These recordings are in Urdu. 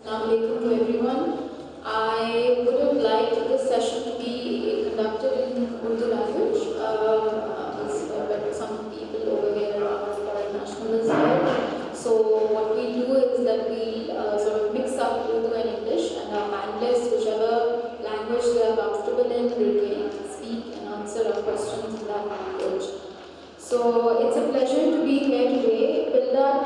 Assalamu alaikum to everyone. I would have liked this session to be conducted in Urdu language, but some people over here are foreign nationals here. So what we do is that we sort of mix up Urdu and English, and our panelists, whichever language they are comfortable in, will speak and answer our questions in that language. So it's a pleasure to be here today. PILDAT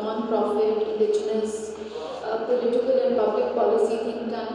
non-profit, indigenous, political and public policy think tank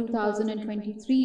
2023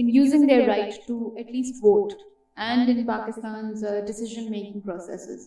in using their right to at least vote and in Pakistan's decision-making processes.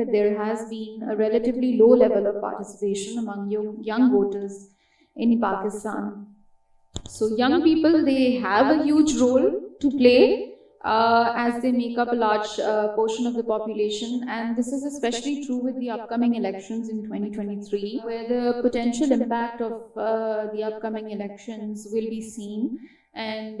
that there has been a relatively low level of participation among young voters in Pakistan. So young people, they have a huge role to play as they make up a large portion of the population, and this is especially true with the upcoming elections in 2023, where the potential impact of the upcoming elections will be seen. And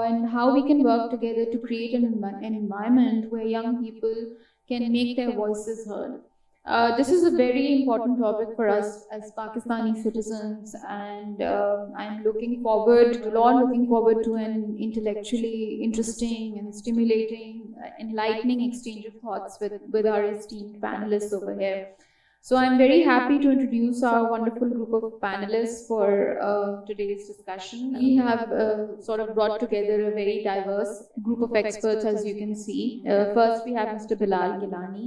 and how we can work together to create an environment where young people can make their voices heard. This is a very important topic for us as Pakistani citizens, and I'm looking forward to an intellectually interesting and stimulating, enlightening exchange of thoughts with our esteemed panelists over here. So I'm very happy to introduce our wonderful group of panelists for today's discussion. We have sort of brought together a very diverse group of experts, as you can see. First, we have Mr. Bilal Gilani.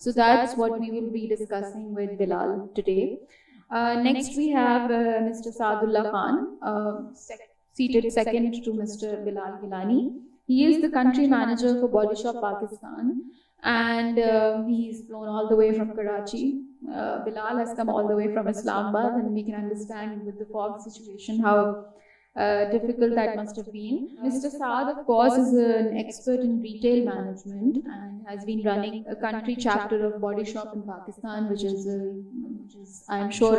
So that's what we will be discussing with Bilal today. Next we have Mr. Saadullah Khan, seated second to Mr. Bilal Gilani. He is the country manager for Body Shop Pakistan, and he's flown all the way from Karachi. Bilal has come all the way from Islamabad, and we can understand with the fog situation how difficult that must have been. Mr. Saad, of course, is an expert in retail management and has been running a country chapter of Body Shop in Pakistan, which is I'm sure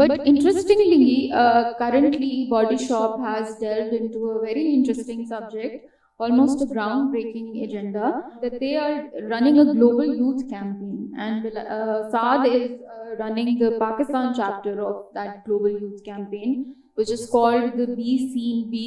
But interestingly, currently Body Shop has delved into a very interesting subject, almost a groundbreaking agenda, that they are running a global youth campaign, and Saad is running the Pakistan chapter of that global youth campaign, which is called the Be Seen, Be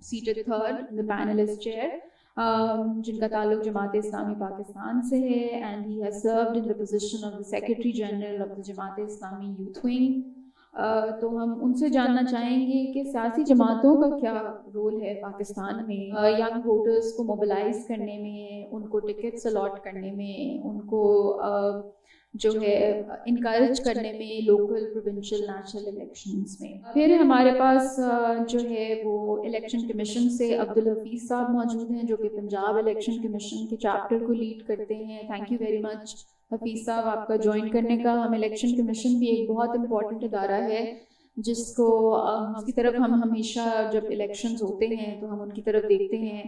seated third in the panelist chair. جن کا تعلق جماعت اسلامی پاکستان سے ہے, and he has served in the position of the secretary general of the Jamaat Islami youth wing. تو ہم ان سے جاننا چاہیں گے کہ سیاسی جماعتوں کا کیا رول ہے پاکستان میں ینگ ووٹرز کو موبلائز کرنے میں, ان کو ٹکٹس الاٹ کرنے میں, ان کو جو ہے انکریج کرنے میں لوکل پروونشل نیشنل الیکشنز میں. پھر ہمارے پاس جو ہے وہ الیکشن کمیشن سے عبدالحفیظ صاحب موجود ہیں, جو کہ پنجاب الیکشن کمیشن کے چیپٹر کو لیڈ کرتے ہیں. تھینک یو ویری مچ حفیظ صاحب آپ کا جوائن کرنے کا. ہم الیکشن کمیشن بھی ایک بہت امپورٹنٹ ادارہ ہے جس کو اس کی طرف ہم ہمیشہ جب الیکشنز ہوتے ہیں تو ہم ان کی طرف دیکھتے ہیں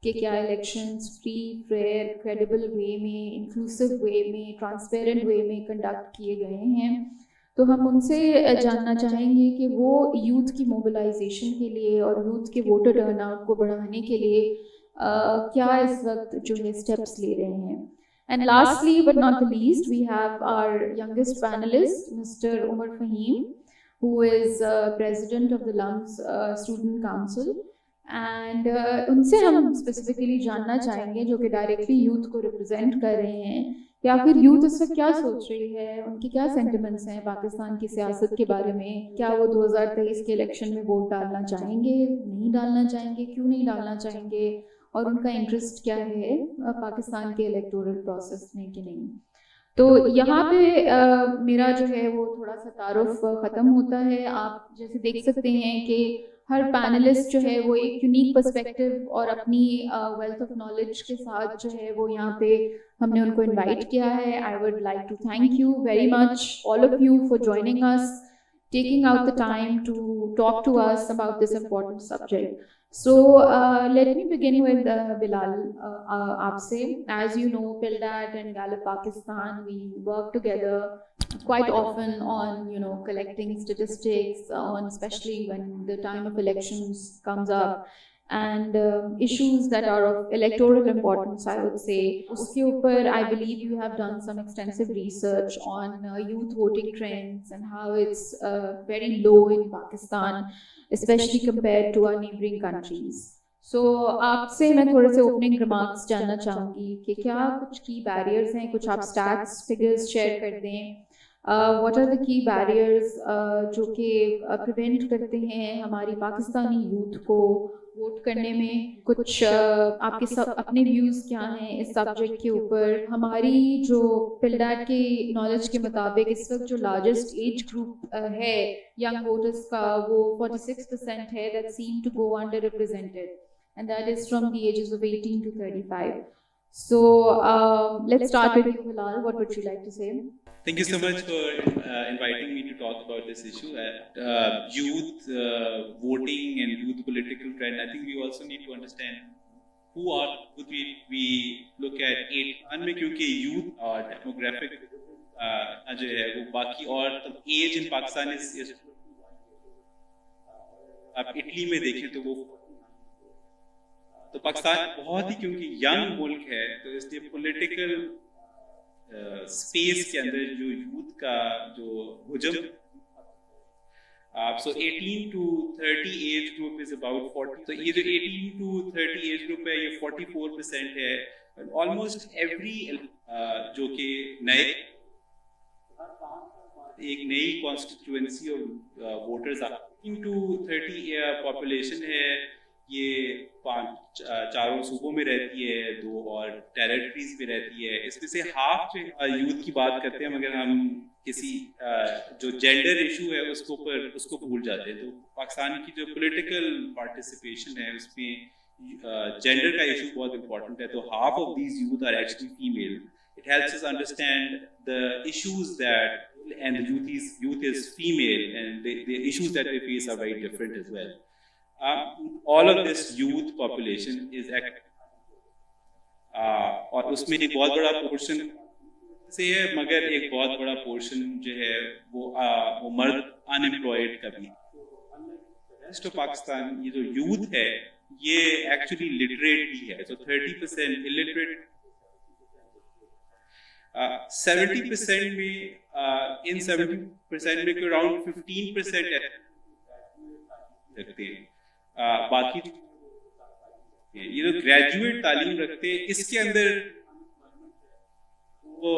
کہ کیا الیکشنز فری, فیئر, کریڈیبل وے میں, انکلوسیو وے میں, ٹرانسپیرنٹ وے میں کنڈکٹ کیے گئے ہیں. تو ہم ان سے جاننا چاہیں گے کہ وہ یوتھ کی موبلائزیشن کے لیے اور یوتھ کے ووٹر ٹرن آؤٹ کو بڑھانے کے لیے کیا اس وقت جو ہے اسٹیپس لے رہے ہیں. And lastly but not the least, we have our youngest panelist, Mr. Umar Fahim, who is president of the LUMS Student Council. And ان سے ہم اسپیسیفکلی جاننا چاہیں گے, جو کہ ڈائریکٹلی یوتھ کو ریپرزینٹ کر رہے ہیں, یا پھر یوتھ اس وقت کیا سوچ رہی ہے, ان کی کیا سینٹیمنٹس ہیں پاکستان کی سیاست کے بارے میں. کیا وہ 2023 کے الیکشن میں ووٹ ڈالنا چاہیں گے, نہیں ڈالنا چاہیں گے, کیوں نہیں ڈالنا چاہیں گے, اور ان کا انٹرسٹ کیا ہے پاکستان کے الیکٹورل پروسیس میں کہ نہیں. تو یہاں پہ میرا جو ہے وہ تھوڑا سا تعارف ختم ہوتا ہے. آپ جیسے دیکھ سکتے ہیں کہ ہر پینلسٹ جو ہے وہ ایک یونیک پرسپیکٹو اور اپنی ویلتھ آف نالج کے ساتھ جو ہے وہ یہاں پہ ہم نے ان کو انوائٹ کیا ہے. I would like to thank you very much all of you for joining اس, taking out the time to talk to us about this important subject. So let me begin with Bilal. Aap se, as you know, PILDAT and Gallup Pakistan, we work together quite often on collecting statistics on, especially when the time of elections comes up, and issues that are of electoral importance, I would say. Uske upar, I believe you have done some extensive research on youth voting trends and how it's very low in Pakistan, especially compared to our neighboring countries. So آپ سے میں تھوڑے سے اوپننگ ریمارکس جاننا چاہوں گی کہ کیا کچھ کی بیریئرز ہیں, کچھ آپ سٹیٹس فگرز شیئر کر دیں. واٹ آر دا کی بیریئرز جو کہ پریونٹ کرتے ہیں ہماری پاکستانی یوتھ کو ووٹ کرنے میں. کچھ آپ کے اپنے ویوز کیا ہیں اس سبجیکٹ کے اوپر. ہماری جو PILDAT کی نالج کے مطابق اس وقت جو لارجسٹ ایج گروپ ہے ینگ ووٹرز کا, وہ 46% ہے that seem to go underrepresented, and that is from the ages of 18 to 35. So let's start with you, Bilal. What would you like to say? Thank you so much for inviting me to talk about this issue. Youth voting and youth political trend. I think we also need to understand who we look at age میں, کیونکہ youth اور demographic جو ہے وہ باقی اور ایج ان پاکستان آپ اٹلی میں دیکھیں تو وہ تو پاکستان بہت ہی کیونکہ ینگ ملک ہے تو اس لیے پولیٹیکل اسپیس کے اندر جو یوتھ کا جو ہجم so 18 to 30 age group is about 40. تو یہ جو 18 to 30 ایج گروپ ہے یہ 44% ہے. almost every جو کہ نئے ایک نئی constituency of voters 18 to 30 population ہے. یہ 4 صوبوں میں رہتی ہے, 2 اور ٹیریٹریز میں رہتی ہے. اس میں سے ہاف جو یوتھ کی بات کرتے ہیں, مگر ہم کسی جو جینڈر ایشو ہے اس کو بھول جاتے ہیں. تو پاکستان کی جو پولیٹیکل پارٹیسپیشن ہے اس میں جینڈر کا ایشو بہت امپورٹنٹ ہے. تو half of these youth are actually female. It helps us understand the issues that and the youth is female, and the issues that they face are very different as well. All of this youth population is اور اس میں ایک بہت بڑا پورشن سے ہے, مگر ایک بہت بڑا پورشن جو ہے وہ مرد انمپلائڈ کا بھی. تو پاکستان یہ جو یوتھ ہے یہ ایکچولی لٹریٹ بھی ہے. تو 30% illiterate, 70% میں ان 70% میں around 15% رکھتے ہیں. باقی ہیں. یہ جو گریجویٹ تعلیم رکھتے ہیں اس کے اندر وہ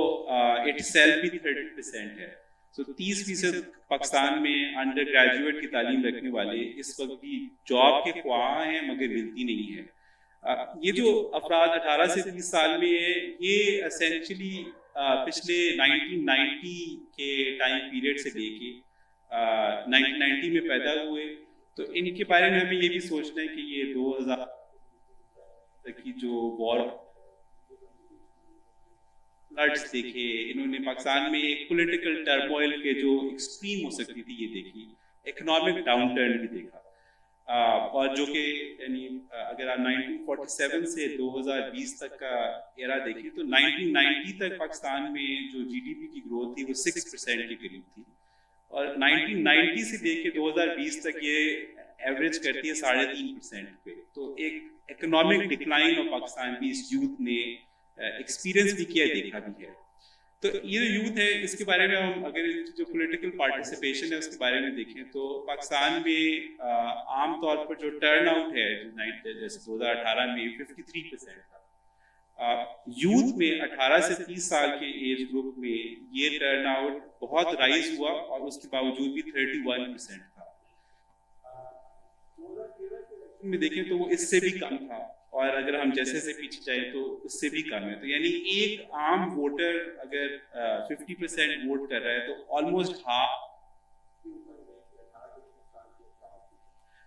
اٹ سیلف بھی 30% ہے. سو 30% پاکستان میں انڈر گریجویٹ کی تعلیم رکھنے والے اس وقت بھی جاب کے خواہاں ہیں مگر ملتی نہیں ہے. یہ جو افراد 18 سے 30 سال میں ہے یہ اسینچلی پچھلے 1990 کے ٹائم پیریڈ سے لے کے 1990 میں پیدا ہوئے. تو ان کے بارے میں ہمیں یہ بھی سوچنا ہے کہ یہ 2000 تک کی جو وار فلڈز دیکھے انہوں نے پاکستان میں ایک پولیٹیکل ٹرموائل کے جو ایکسٹریم ہو سکتی تھی یہ دیکھی, اکنامک ڈاؤن ٹرن بھی دیکھا, اور جو کہ یعنی اگر آپ 1947 سے 2020 تک کا ایرا دیکھیں تو 1990 تک پاکستان میں جو جی ڈی پی کی گروتھ تھی وہ 6% کے قریب تھی, اور 1990 سے لے کے 2020 تک یہ ایوریج کرتی ہے 3.5% پہ. تو ایک اکنامک ڈکلائن آف پاکستان بھی اس یوتھ نے ایکسپیرینس بھی کیا, دیکھا بھی ہے. تو یہ جو یوتھ ہے اس کے بارے میں ہم اگر جو پولیٹیکل پارٹیسپیشن ہے اس کے بارے میں دیکھیں تو پاکستان میں عام طور پر جو ٹرن آؤٹ ہے جیسے 2018 میں 53% تھا. یوتھ میں 18 سے 30 سال کے ایج گروپ میں یہ ٹرن آؤٹ بہت رائز ہوا اور اس کے باوجود بھی 31% تھا. میں دیکھیں تو وہ اس سے بھی کم تھا, اور اگر ہم جیسے سے پیچھے جائیں تو اس سے بھی کم ہے. تو یعنی ایک عام ووٹر اگر 50% ووٹ کر رہا ہے تو آلموسٹ ہاف,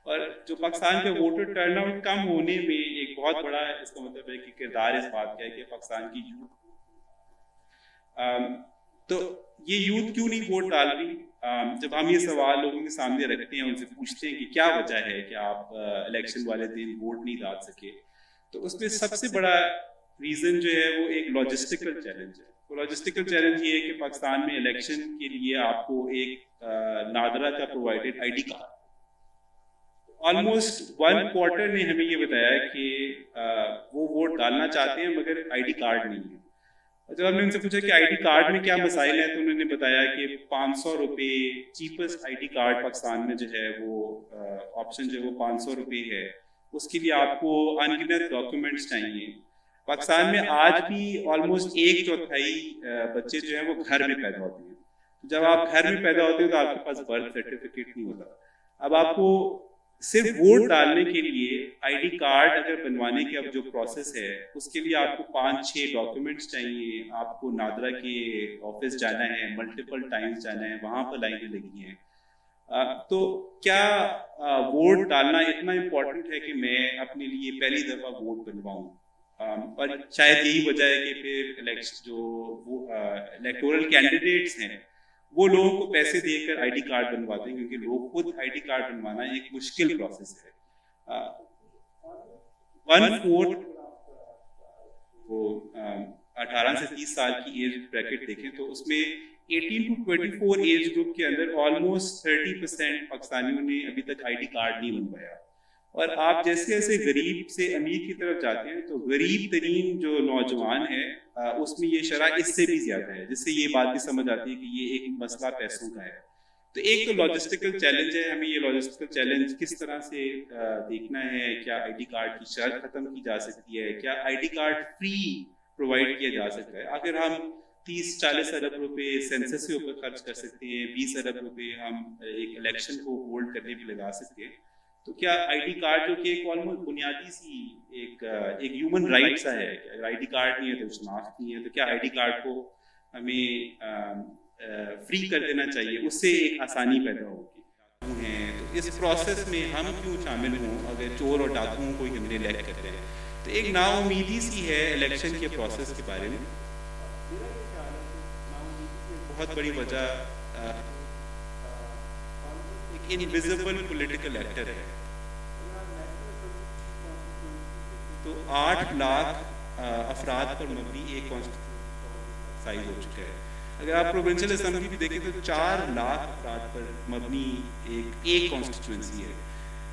اور جو پاکستان کے ووٹر ٹرن آؤٹ کم ہونے میں ایک بہت بڑا اس کا مطلب ہے کہ کردار اس بات کا ہے کہ پاکستان کی یوتھ, تو یہ یوتھ کیوں نہیں ووٹ ڈال رہی. جب ہم یہ سوال لوگوں کے سامنے رکھتے ہیں, ان سے پوچھتے ہیں کہ کیا وجہ ہے کہ آپ الیکشن والے دن ووٹ نہیں ڈال سکے, تو اس میں سب سے بڑا ریزن جو ہے وہ ایک لاجسٹیکل چیلنج ہے. وہ لاجسٹیکل چیلنج یہ ہے کہ پاکستان میں الیکشن کے لیے آپ کو ایک نادرا کا provided I D card, almost 1/4 نے ہمیں یہ بتایا کہ وہ ووٹ ڈالنا چاہتے ہیں مگر آئی ڈی کارڈ نہیں ہے. جب ہم نے ان سے پوچھا کہ آئی ڈی کارڈ میں کیا مسائل ہیں تو انہوں نے بتایا کہ 500 روپے cheapest I D card Pakistan میں جو ہے وہ آپشن جو ہے وہ 500 روپے ہے. اس کے لیے آپ کو ان گنت ڈاکیومنٹس چاہیے. پاکستان میں آج بھی آلموسٹ 1/4 بچے جو ہیں وہ گھر میں پیدا ہوتے ہیں. جب آپ گھر میں پیدا ہوتے ہیں تو آپ کے پاس برتھ سرٹیفکیٹ نہیں ہوتا. اب آپ کو صرف ووٹ ڈالنے کے لیے آئی ڈی کارڈ اگر بنوانے کی اب جو پروسیس ہے اس کے لیے آپ کو 5-6 ڈاکیومنٹس چاہیے. آپ کو نادرا کے آفس جانا ہے, ملٹیپل ٹائمز جانا ہے, وہاں پر لائنیں لگی ہیں. تو کیا ووٹ ڈالنا اتنا امپورٹنٹ ہے کہ میں اپنے لیے پہلی دفعہ ووٹ بنواؤں؟ اور شاید یہی وجہ ہے کہ پھر الیکشن جو الیکٹورل کینڈیڈیٹس ہیں وہ لوگوں کو پیسے دے کر آئی ڈی کارڈ بنواتے ہیں, کیونکہ لوگ خود آئی ڈی کارڈ بنوانا ایک مشکل پروسیس ہے. 1/4 وہ 18 سے 30 سال کی ایج بریکٹ دیکھیں تو اس میں 18 to 24 ایج گروپ کے اندر آلموسٹ 30% پاکستانیوں نے ابھی تک آئی ڈی کارڈ نہیں بنوایا. اور آپ جیسے جیسے غریب سے امیر کی طرف جاتے ہیں تو غریب ترین جو نوجوان ہے اس میں یہ شرح اس سے بھی زیادہ ہے, جس سے یہ بات بھی سمجھ آتی ہے کہ یہ ایک مسئلہ پیسوں کا ہے. تو ایک تو لاجسٹیکل چیلنج ہے, ہمیں یہ لاجسٹیکل چیلنج کس طرح سے دیکھنا ہے. کیا آئی ڈی کارڈ کی شرط ختم کی جا سکتی ہے؟ کیا I D card free provide کیا جا سکتا ہے؟ اگر ہم 30-40 ارب روپے سینسس کے اوپر خرچ کر سکتے ہیں, 20 ارب روپے ہم ایک الیکشن کو ہولڈ کرنے پہ لگا سکتے ہیں, تو کیا آئی ڈی کارڈ جو کہ ایک آلموسٹ بنیادی سی ایک ہیومن رائٹ سا ہے, اگر آئی ڈی کارڈ نہیں ہے تو شناخت نہیں ہے, تو کیا آئی ڈی کارڈ کو ہمیں فری کر دینا چاہیے؟ اس سے ایک آسانی پیدا ہوگی. تو اس پروسیس میں ہم کیوں شامل ہوں اگر چور اور ڈاکوؤں کو ہم نے الیکٹ کرتے ہیں؟ تو ایک نا امیدی سی ہے الیکشن کے پروسیس کے بارے میں. بہت بڑی وجہ ایک انویزیبل پولیٹیکل ایکٹر ہے. تو 8 لاکھ افراد پر مبنی ایک کانسٹیٹیوشن سائز ہو چکا ہے. اگر آپ پروونشل اسمبلی بھی دیکھیں تو 4 لاکھ افراد پر مبنی ایک کانسٹیٹوئنسی ہے.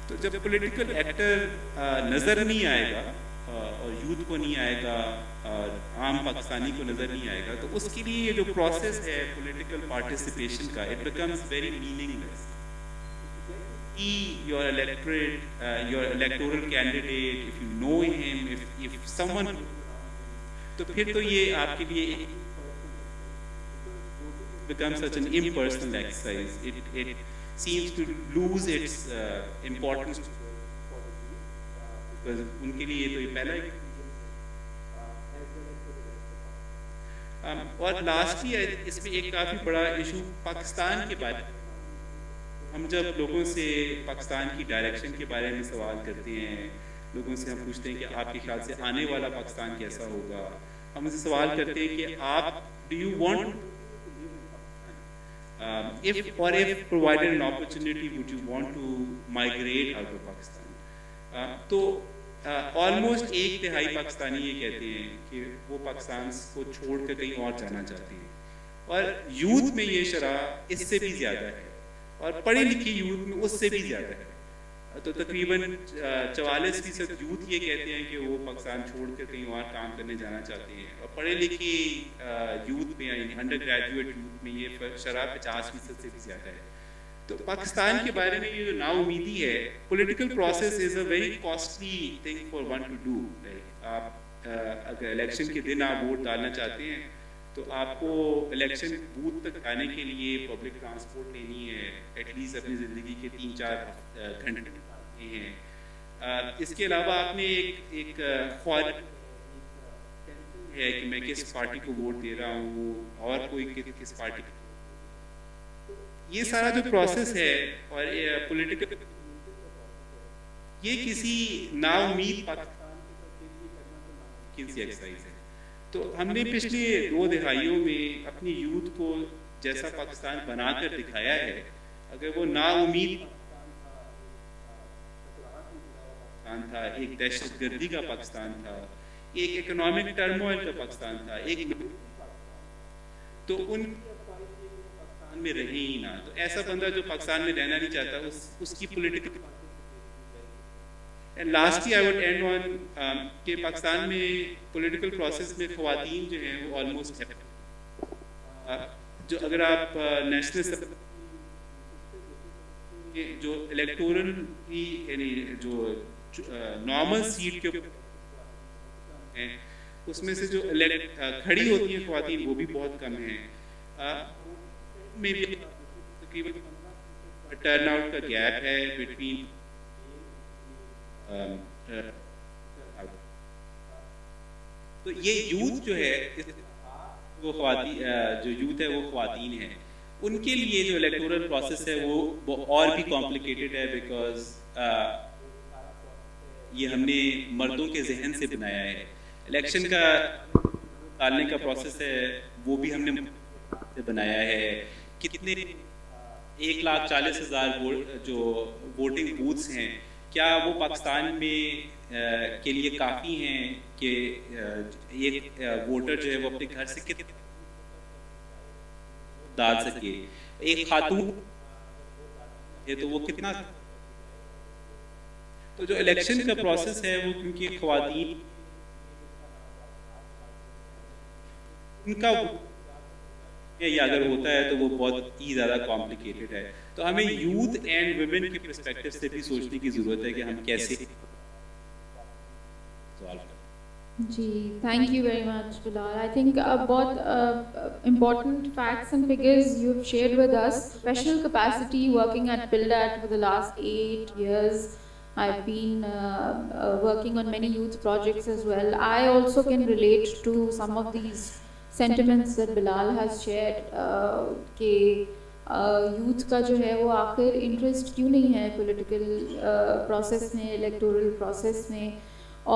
تو جب پولیٹیکل ایکٹر نظر نہیں آئے گا اور یوتھ کو نہیں آئے گا اور عام پاکستانی کو نظر نہیں آئے گا, تو اس کے لیے یہ جو پروسیس ہے پولیٹیکل پارٹیسپیشن کا, it becomes very meaning less. your electorate, your electoral candidate, if you know him, if someone, تو پھر تو یہ آپ کے لیے becomes such an impersonal exercise. It seems to lose its importance because ان کے لیے تو یہ پہلا ہی. اور لاسٹلی اس میں ایک کافی بڑا ایشو پاکستان کے بارے میں. ہم جب لوگوں سے پاکستان کی ڈائریکشن کے بارے میں سوال کرتے ہیں, لوگوں سے ہم پوچھتے ہیں کہ آپ کے خیال سے آنے والا پاکستان کیسا ہوگا, ہم ان سے سوال کرتے ہیں کہ آپ do you want if provided an opportunity would you want to migrate out of Pakistan. تو آلموسٹ 1/3 پاکستانی یہ کہتے ہیں کہ وہ پاکستان کو چھوڑ کر کہیں اور جانا چاہتے ہیں, اور یوتھ میں یہ شرح اس سے بھی زیادہ ہے, اور پڑھے لکھے یوتھ میں اس سے بھی زیادہ ہے. تو تقریباً 44% یوتھ یہ کہتے ہیں کہ وہ پاکستان چھوڑ کر کہیں اور کام کرنے جانا چاہتے ہیں, اور پڑھے لکھے یوتھ میں یعنی انڈر گریجویٹ یوتھ میں یہ شرح 50% سے بھی زیادہ ہے. تو پاکستان کے بارے میں یہ جو نا امیدی ہے, political process is a very costly thing for one to do. آپ اگر الیکشن کے دن آپ ووٹ ڈالنا چاہتے ہیں تو آپ کو الیکشن بوتھ تک آنے کے لیے پبلک ٹرانسپورٹ لینی ہے, ایٹ لیسٹ اپنی زندگی کے 3-4 گھنٹے ہیں. اس کے علاوہ آپ نے ایک خواہش ہے کہ میں کس پارٹی کو ووٹ دے رہا ہوں اور کوئی کس پارٹی کو. یہ سارا جو پروسیس ہے اور پولیٹیکل, یہ کسی نا امید پاکستان کی ایکسرسائز ہے. تو ہم نے پچھلے 2 دہائیوں میں اپنی یوتھ کو جیسا پاکستان بنا کر دکھایا ہے, اگر وہ نا امید پاکستان تھا, ایک دہشت گردی کا پاکستان تھا, ایک اکنامک ٹرموائل کا پاکستان تھا, ایک تو ان پاکستان میں رہے ہی نہ. تو ایسا بندہ جو پاکستان میں رہنا نہیں چاہتا, اس کی political. And lastly I would end on کہ پاکستان میں پولیٹیکل پروسیس میں خواتین جو ہیں وہ آلموسٹ جو اگر آپ نیشنل جو الیکٹورل یعنی جو نارمل سیٹ کے ہیں اس میں سے جو کھڑی ہوتی ہیں خواتین وہ بھی بہت کم ہیں. میں بھی تقریباً ٹرن آؤٹ کا گیپ ہے بٹوین تو یہ یوتھ جو ہے وہ خواتین جو یوتھ ہے وہ خواتین ہیں, ان کے لیے جو الیکٹورل پروسیس ہے وہ اور بھی کمپلیکیٹڈ ہے, بیکاز یہ ہم نے مردوں کے ذہن سے بنایا ہے. الیکشن کا ڈالنے کا پروسیس ہے وہ بھی ہم نے بنایا ہے. کتنے 1,40,000 جو ووٹنگ بوتھس ہیں, کیا وہ پاکستان میں کے لیے کافی ہیں کہ ایک ووٹر جو ہے وہ اپنے گھر سے کتنے ڈال سکے. ایک خاتون ہے تو وہ کتنا. تو جو الیکشن کا پروسیس ہے وہ کیونکہ خواتین ان کا یا اگر ہوتا ہے تو وہ بہت ہی زیادہ کمپلیکیٹڈ ہے. تو ہمیں یوتھ اینڈ ویمن کے پرسپیکٹو سے بھی سوچنے کی ضرورت ہے کہ ہم کیسے سوال کریں. جی thank you very much Bilal. I think بہت important facts and figures you have shared with us. Professional capacity working at BuildAt for the last 8 years. I've been working on many youth projects as well. I also can relate to some of these sentiments that Bilal has shared کہ یوتھ کا جو ہے وہ آخر انٹرسٹ کیوں نہیں ہے پولیٹیکل پروسیس میں, الیکٹورل پروسیس میں.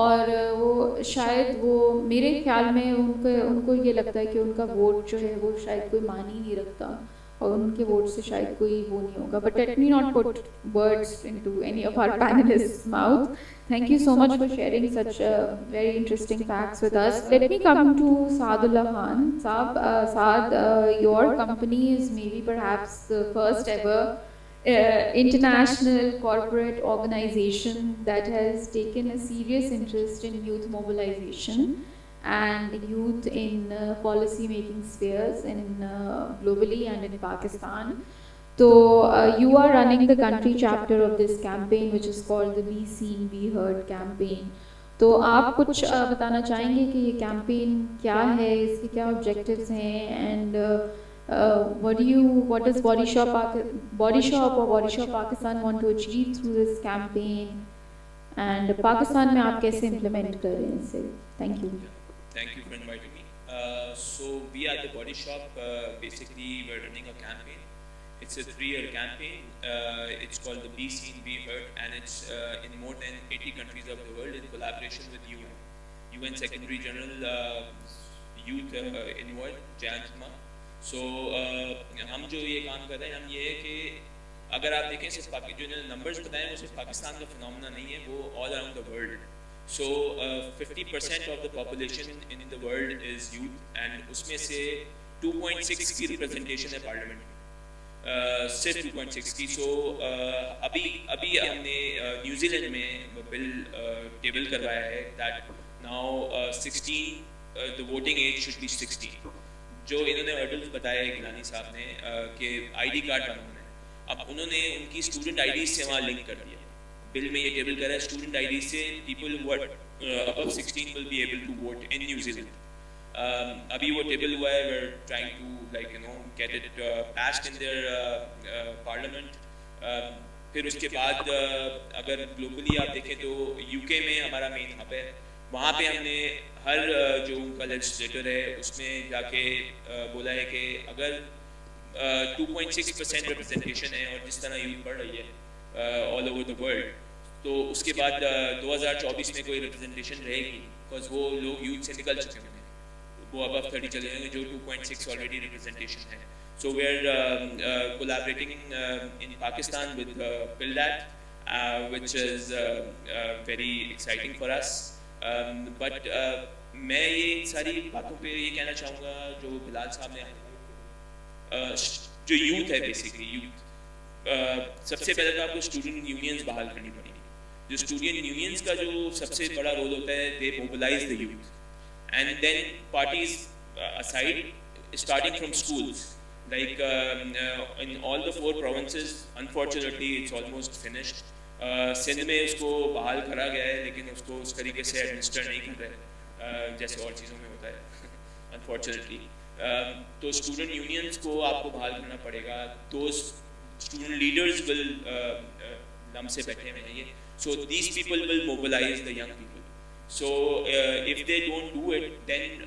اور وہ شاید وہ میرے خیال میں ان کو یہ لگتا ہے کہ ان کا ووٹ جو ہے وہ شاید کوئی معنی نہیں رکھتا اور ان کے ووٹ سے شاید کوئی وہ نہیں ہوگا. But let me not put words into any of our panelists mouth. Thank you so much for sharing such very interesting facts with us. Let me come to Saadullah Khan. Saad, your company is maybe perhaps the first ever international corporate organization that has taken a serious interest in youth mobilization and youth in policy making spheres in globally and in Pakistan. So you are running the country chapter of this campaign, which is called the Be Seen, Be Heard campaign. تو آپ کچھ بتانا چاہیں گے کہ یہ کیمپین کیا ہے, اس کے کیا آبجیکٹیوز ہیں, and what does Body Shop or Body Shop Pakistan want to achieve through this campaign, and Pakistan میں آپ کیسے implement کر رہے ہیں اسے. Thank you. Thank you for inviting me. So we at the Body Shop, basically we're running a campaign. It's a 3-year campaign. It's called the Be Seen, Be Heard, and it's in more than 80 countries of the world in collaboration with UN Secretary General, Youth involved, Jayantma. So ہم جو یہ کام کر رہے ہیں, ہم یہ ہے کہ اگر آپ دیکھیں صرف جو نمبرز بتائیں وہ صرف پاکستان کا فنومنا نہیں ہے, وہ all around the world. So 50% of the population in the world is youth, and اس میں سے 2.6 کی ریپرزنٹیشن ہے پارلیمنٹ میں, صرف 2.6 کی. سو ابھی ہم نے نیوزی لینڈ میں بل ٹیبل کروایا ہے that now 16 the voting age should be 16. جو انہوں نے ہرڈلز بتایا ہے گیلانی صاحب نے کہ آئی ڈی کارڈ بنانا ہے, اب انہوں نے ان کی اسٹوڈنٹ آئی ڈیز سے وہاں لنک کر دیا. بل میں یہ ٹیبل کرا ہے اسٹوڈنٹ آئی ڈی سے people who are above 16 will be able to vote in New Zealand. ابھی وہ ٹیبل ہوا ہے, we're trying to get it passed in their parliament. پھر اس کے بعد اگر گلوبلی آپ دیکھیں تو یو کے میں ہمارا مین ہب ہے, وہاں پہ ہم نے ہر جو ان کا لیجسلیٹر ہے اس میں جا کے بولا ہے کہ اگر 2.6% ریپرزنٹیشن ہے اور جس طرح یوتھ بڑھ رہی ہے آل اوور دا ورلڈ, تو اس کے بعد 2024 میں کوئی ریپرزنٹیشن رہے گی, بیکاز وہ لوگ یوتھ سے نکل چکے ہیں, وہ ابو 30 چلے جائیں گے, جو 2.6 آلریڈی ریپرزنٹیشن ہے. So we are collaborating in Pakistan with PILDAT, which is very exciting for us. But میں یہ ساری باتوں پہ یہ کہنا چاہوں گا جو بلال صاحب نے جو یوتھ ہے, بیسکلی یوتھ سب سے پہلے تو آپ کو اسٹوڈنٹ یونینز بحال کرنی پڑیں گی. جو اسٹوڈنٹ یونینز کا جو سب سے بڑا رول ہوتا ہے, they mobilise the youth, and then parties aside, starting from schools, like in all the 4 provinces, unfortunately it's almost finished. Sindh میں اس کو بحال کرا گیا ہے, لیکن اس کو اس طریقے سے ایڈمنسٹر نہیں کر رہے جیسے اور چیزوں میں ہوتا ہے انفارچونیٹلی. تو اسٹوڈنٹ یونینس کو آپ کو بحال کرنا پڑے گا. دوز اسٹوڈنٹ لیڈرز ول لم سے بیٹھے ہوئے ہیں یہ, so these people will mobilise the young people. So if they don't do it, then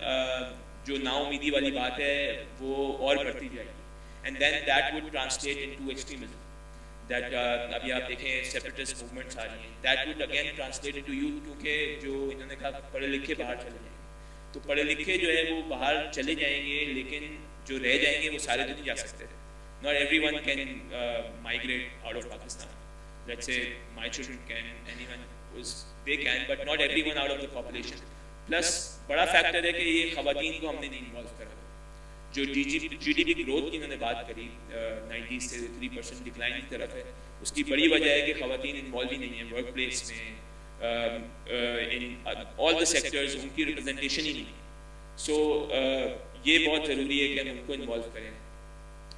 جو نا امیدی والی بات ہے وہ اور بڑھتی جائے گی, and then that would translate into extremism. That ابھی آپ دیکھیں سیپریٹسٹ موومنٹس آ رہی ہیں, that would again translate to youth, کیونکہ جو انہوں نے کہا پڑھے لکھے باہر چلے جائیں گے, تو پڑھے لکھے جو ہے وہ باہر چلے جائیں گے, لیکن جو رہ جائیں گے وہ سارے تو نہیں جا سکتے. Not everyone can migrate out of Pakistan. Let's say my children can, anyone they can, but not everyone out of the population. Plus بڑا فیکٹر ہے کہ یہ خواتین کو ہم نے نہیں انوالو کرا. جو جی ڈی پی گروتھ کی انہوں نے بات کری 90 سے 3% ڈکلائن کی طرف ہے, اس کی بڑی وجہ ہے کہ خواتین انوالو ہی نہیں ہیں ورک پلیس میں, ان آل دا سیکٹرز ان کی ریپرزنٹیشن ہی نہیں ہے. سو یہ بہت ضروری ہے کہ ہم ان کو انوالو کریں.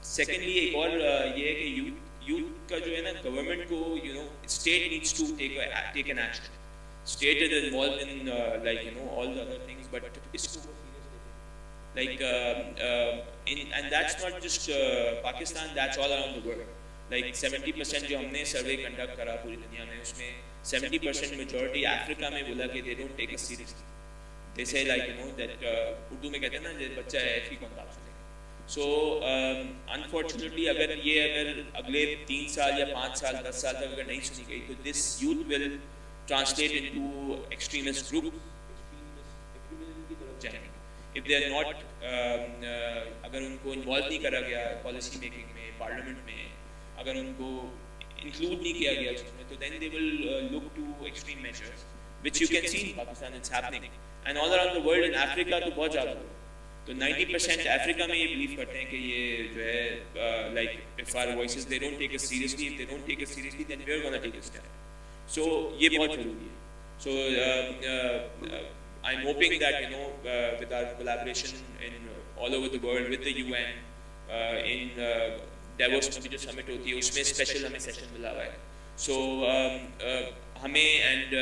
سیکنڈلی ایک اور یہ ہے کہ یوتھ کا جو ہے نا, گورنمنٹ کو state needs to take an action. State is involved in all the other things, but اس کو like and that's not just Pakistan, that's all around the world. Like 70% جو ہم نے سروے کنڈکٹ کرا پوری دنیا میں, اس میں 70% میجورٹی افریقہ میں بولا کہ they don't take us seriously. They say like that Urdu میں کہتے ہیں نا بچہ ہے ایف ہی کون بات سنے گا. سو انفارچونیٹلی اگر اگلے 3 سال یا 5 سال 10 سال تک اگر نہیں سنی گئی, تو this youth will translate into extremist group, extremism کی طرف جائیں گے. if they are not اگر ان کو انوالو نہیں کرا گیا پالیسی میکنگ میں, پارلیمنٹ میں اگر ان کو انکلوڈ نہیں کیا گیا اس میں, تو then they will look to extreme measures which you can see in Pakistan it's happening and all around the world. In Africa تو بہت زیادہ, تو 90% افریقہ میں یہ بلیو کرتے ہیں کہ یہ جو ہے like if our voices they don't take us seriously, if they don't take us seriously then we're going to take a step. So یہ بہت ضروری ہے. So I'm hoping that with our collaboration in all over the world with the UN in Davos میں بھی جو سمٹ ہوتی ہے اس میں اسپیشل ہمیں سیشن ملا ہوا ہے. سو ہمیں and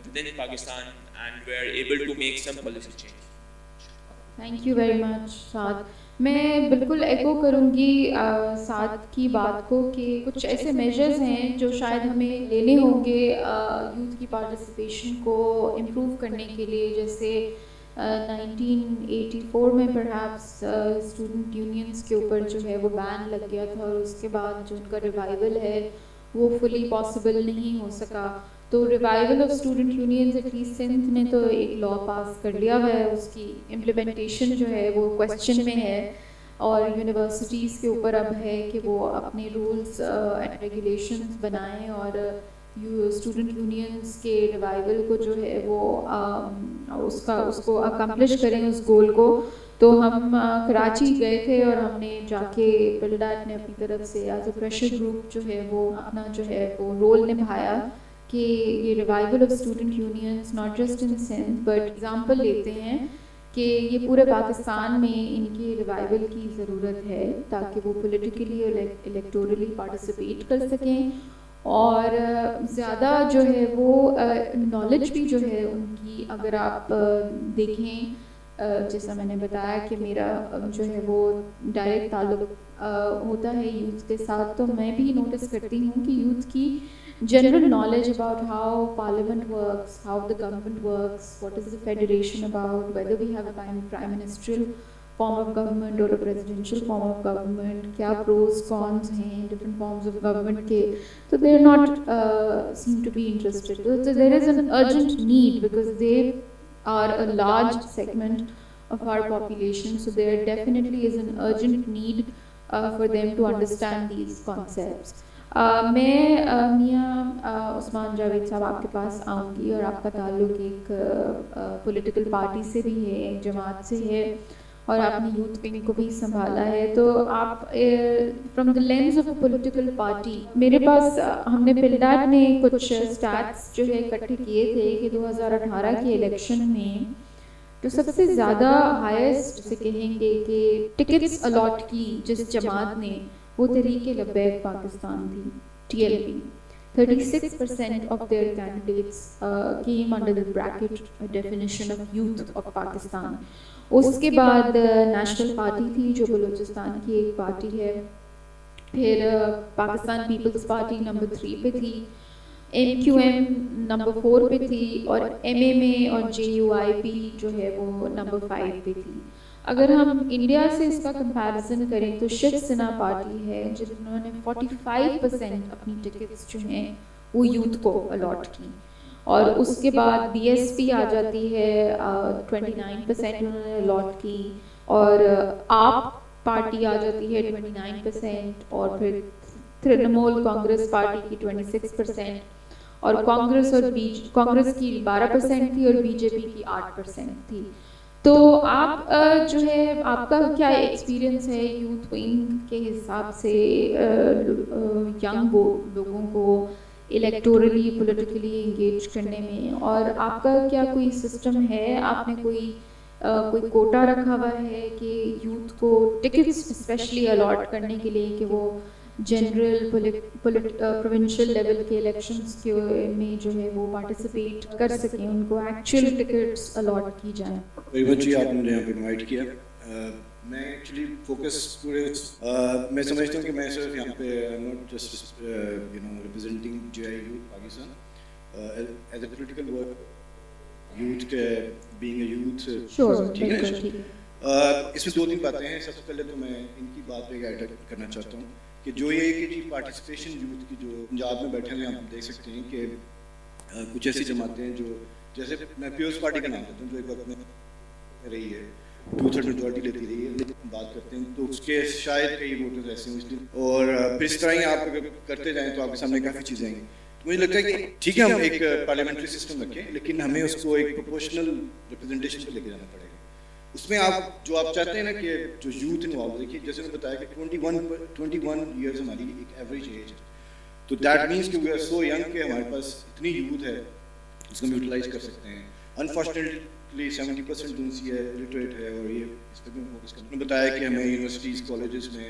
with in Pakistan and we are able to make some policy change. Thank you very much Saad. میں بالکل ایکو کروں گی سعد کی بات کو کہ کچھ ایسے میجرز ہیں جو شاید ہمیں لینے ہوں گے یوتھ کی پارٹیسپیشن کو امپروو کرنے کے لیے. جیسے 1984 میں پرہیپس اسٹوڈنٹ یونینس کے اوپر جو ہے وہ بین لگ گیا تھا اور اس کے بعد جو ان کا ریوائول ہے وہ فلی پاسبل نہیں ہو سکا. تو revival of student unions at least Sindh نے تو ایک لا پاس کر لیا ہوا ہے, اس کی امپلیمنٹیشن جو ہے وہ کویسچن میں ہے اور یونیورسٹیز کے اوپر اب ہے کہ وہ اپنے رولس اینڈ ریگولیشنز بنائیں اور اسٹوڈنٹ یونینز کے ریوائول کو جو ہے وہ اس کو اکمپلش کریں اس گول کو. تو ہم کراچی گئے تھے اور ہم نے جا کے بلڈیٹ نے اپنی طرف سے ایز اے پریشر گروپ جو ہے وہ اپنا جو ہے وہ رول نبھایا کہ یہ revival of student unions not just in Sindh but example لیتے ہیں کہ یہ پورے پاکستان میں ان کے ریوائول کی ضرورت ہے تاکہ وہ پولیٹیکلی اور الیکٹورلی پارٹیسپیٹ کر سکیں اور زیادہ جو ہے وہ نالج بھی جو ہے ان کی. اگر آپ دیکھیں جیسا میں نے بتایا کہ میرا جو ہے وہ ڈائریکٹ تعلق ہوتا ہے یوتھ کے ساتھ, تو میں بھی نوٹس کرتی ہوں کہ یوتھ کی general knowledge about how parliament works, how the government works, what is the federation about, whether we have a prime ministerial form of government or a presidential form of government, kya pros cons hain different forms of government ke, so they are not seem to be interested. So there is an urgent need because they are a large segment of our population, so there definitely is an urgent need for them to understand these concepts. میں میاں عثمان جاوید صاحب آپ کے پاس آؤں گی اور آپ کا تعلق ایک پولیٹیکل پارٹی سے بھی ہے, ایک جماعت سے ہے اور آپ نے یوتھ ونگ کو بھی سنبھالا ہے. تو آپ from the lens of a political party, میرے پاس ہم نے پلڈیٹ نے کچھ اسٹیٹس جو ہے اکٹھے کیے تھے کہ 2018 کے الیکشن میں جو سب سے زیادہ ہائیسٹ سے کہیں گے کہ ٹکٹس الاٹ کی جس جماعت نے وہ تحریک لبیک پاکستان تھی, TLP. 36% of their candidates came under the bracket definition of youth of Pakistan. اس کے بعد نیشنل پارٹی تھی جو بلوچستان کی ایک پارٹی ہے, پھر پاکستان پیپلز پارٹی نمبر 3 پہ تھی, MQM نمبر 4 پہ تھی اور MMA اور JUIP جو ہے وہ نمبر 5 پہ تھی. اگر ہم انڈیا سے اس کا کمپیریزن کریں تو شیو سینا پارٹی ہے جنہوں نے 45% اپنی ٹکٹس جو ہیں وہ یوتھ کو الاٹ کی, اور اس کے بعد BSP آ جاتی ہے 29% انہوں نے الاٹ کی, اور آپ پارٹی آ جاتی ہے 29%, اور پھر ترنمول کانگریس پارٹی کی 26%, اور کانگریس کی 12% تھی اور BJP کی 8% تھی. تو آپ جو ہے آپ کا کیا ایکسپیرئنس ہے یوتھ ونگ کے حساب سے ینگ لوگوں کو الیکٹورلی پولیٹیکلی انگیج کرنے میں, اور آپ کا کیا کوئی سسٹم ہے, آپ نے کوئی کوٹا رکھا ہوا ہے کہ یوتھ کو ٹکٹس اسپیشلی الاٹ کرنے کے لیے کہ وہ جنرل پروونشل لیول کے الیکشنز کے میں جو ہے وہ پارٹیسپیٹ کر سکیں, ان کو ایکچوئل ٹکٹس الاٹ کی جائیں. ویری مچ جی, آپ نے یہاں پہ انوائٹ کیا. میں ایکچولی فوکس پورے میں سمجھتا ہوں کہ میں صرف یہاں پہ not just representing JIU Pakistan as a political work youth کے بینگ اے یوتھ, ٹھیک ہے. اس میں 2-3 باتیں ہیں. سب سے پہلے تو میں ان کی بات پہ ایڈ کرنا چاہتا ہوں کہ جو یہ کہ جی پارٹیسپیشن یوتھ کی جو پنجاب میں بیٹھے ہوئے ہم دیکھ سکتے ہیں کہ کچھ ایسی جماعتیں ہیں جو, جیسے میں پیپلز پارٹی کا نام لیتا ہوں جو ایک وقت میں رہی ہے 2/3 میجورٹی لیتی رہی ہے, لیکن بات کرتے ہیں تو اس کے شاید کئی ووٹرز ایسے ہیں اس لیے, اور پھر اس طرح ہی آپ اگر کرتے جائیں تو آپ کے سامنے کافی چیزیں آئیں گی. مجھے لگتا ہے کہ ٹھیک ہے ہم ایک پارلیمنٹری سسٹم رکھیں, لیکن ہمیں اس کو ایک پروپورشنل ریپرزنٹیشن پہ لے کے جانا پڑے گا. اس میں آپ جو آپ چاہتے ہیں نا کہ جو یوتھ انوالو, دیکھیے جیسے میں بتایا کہ 21 ایئرز ہماری ایک ایوریج ایج ہے, تو دیٹ مینس کہ وی آر سو ینگ کہ ہمارے پاس اتنی یوتھ ہے جس کو ہم یوٹیلائز کر سکتے ہیں. انفارچونیٹلی 70% دنسی ہے, لٹریٹ ہے, اور یہ اس پہ بھی فوکس کرنا. میں بتایا کہ ہمیں یونیورسٹیز کالجز میں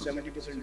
70%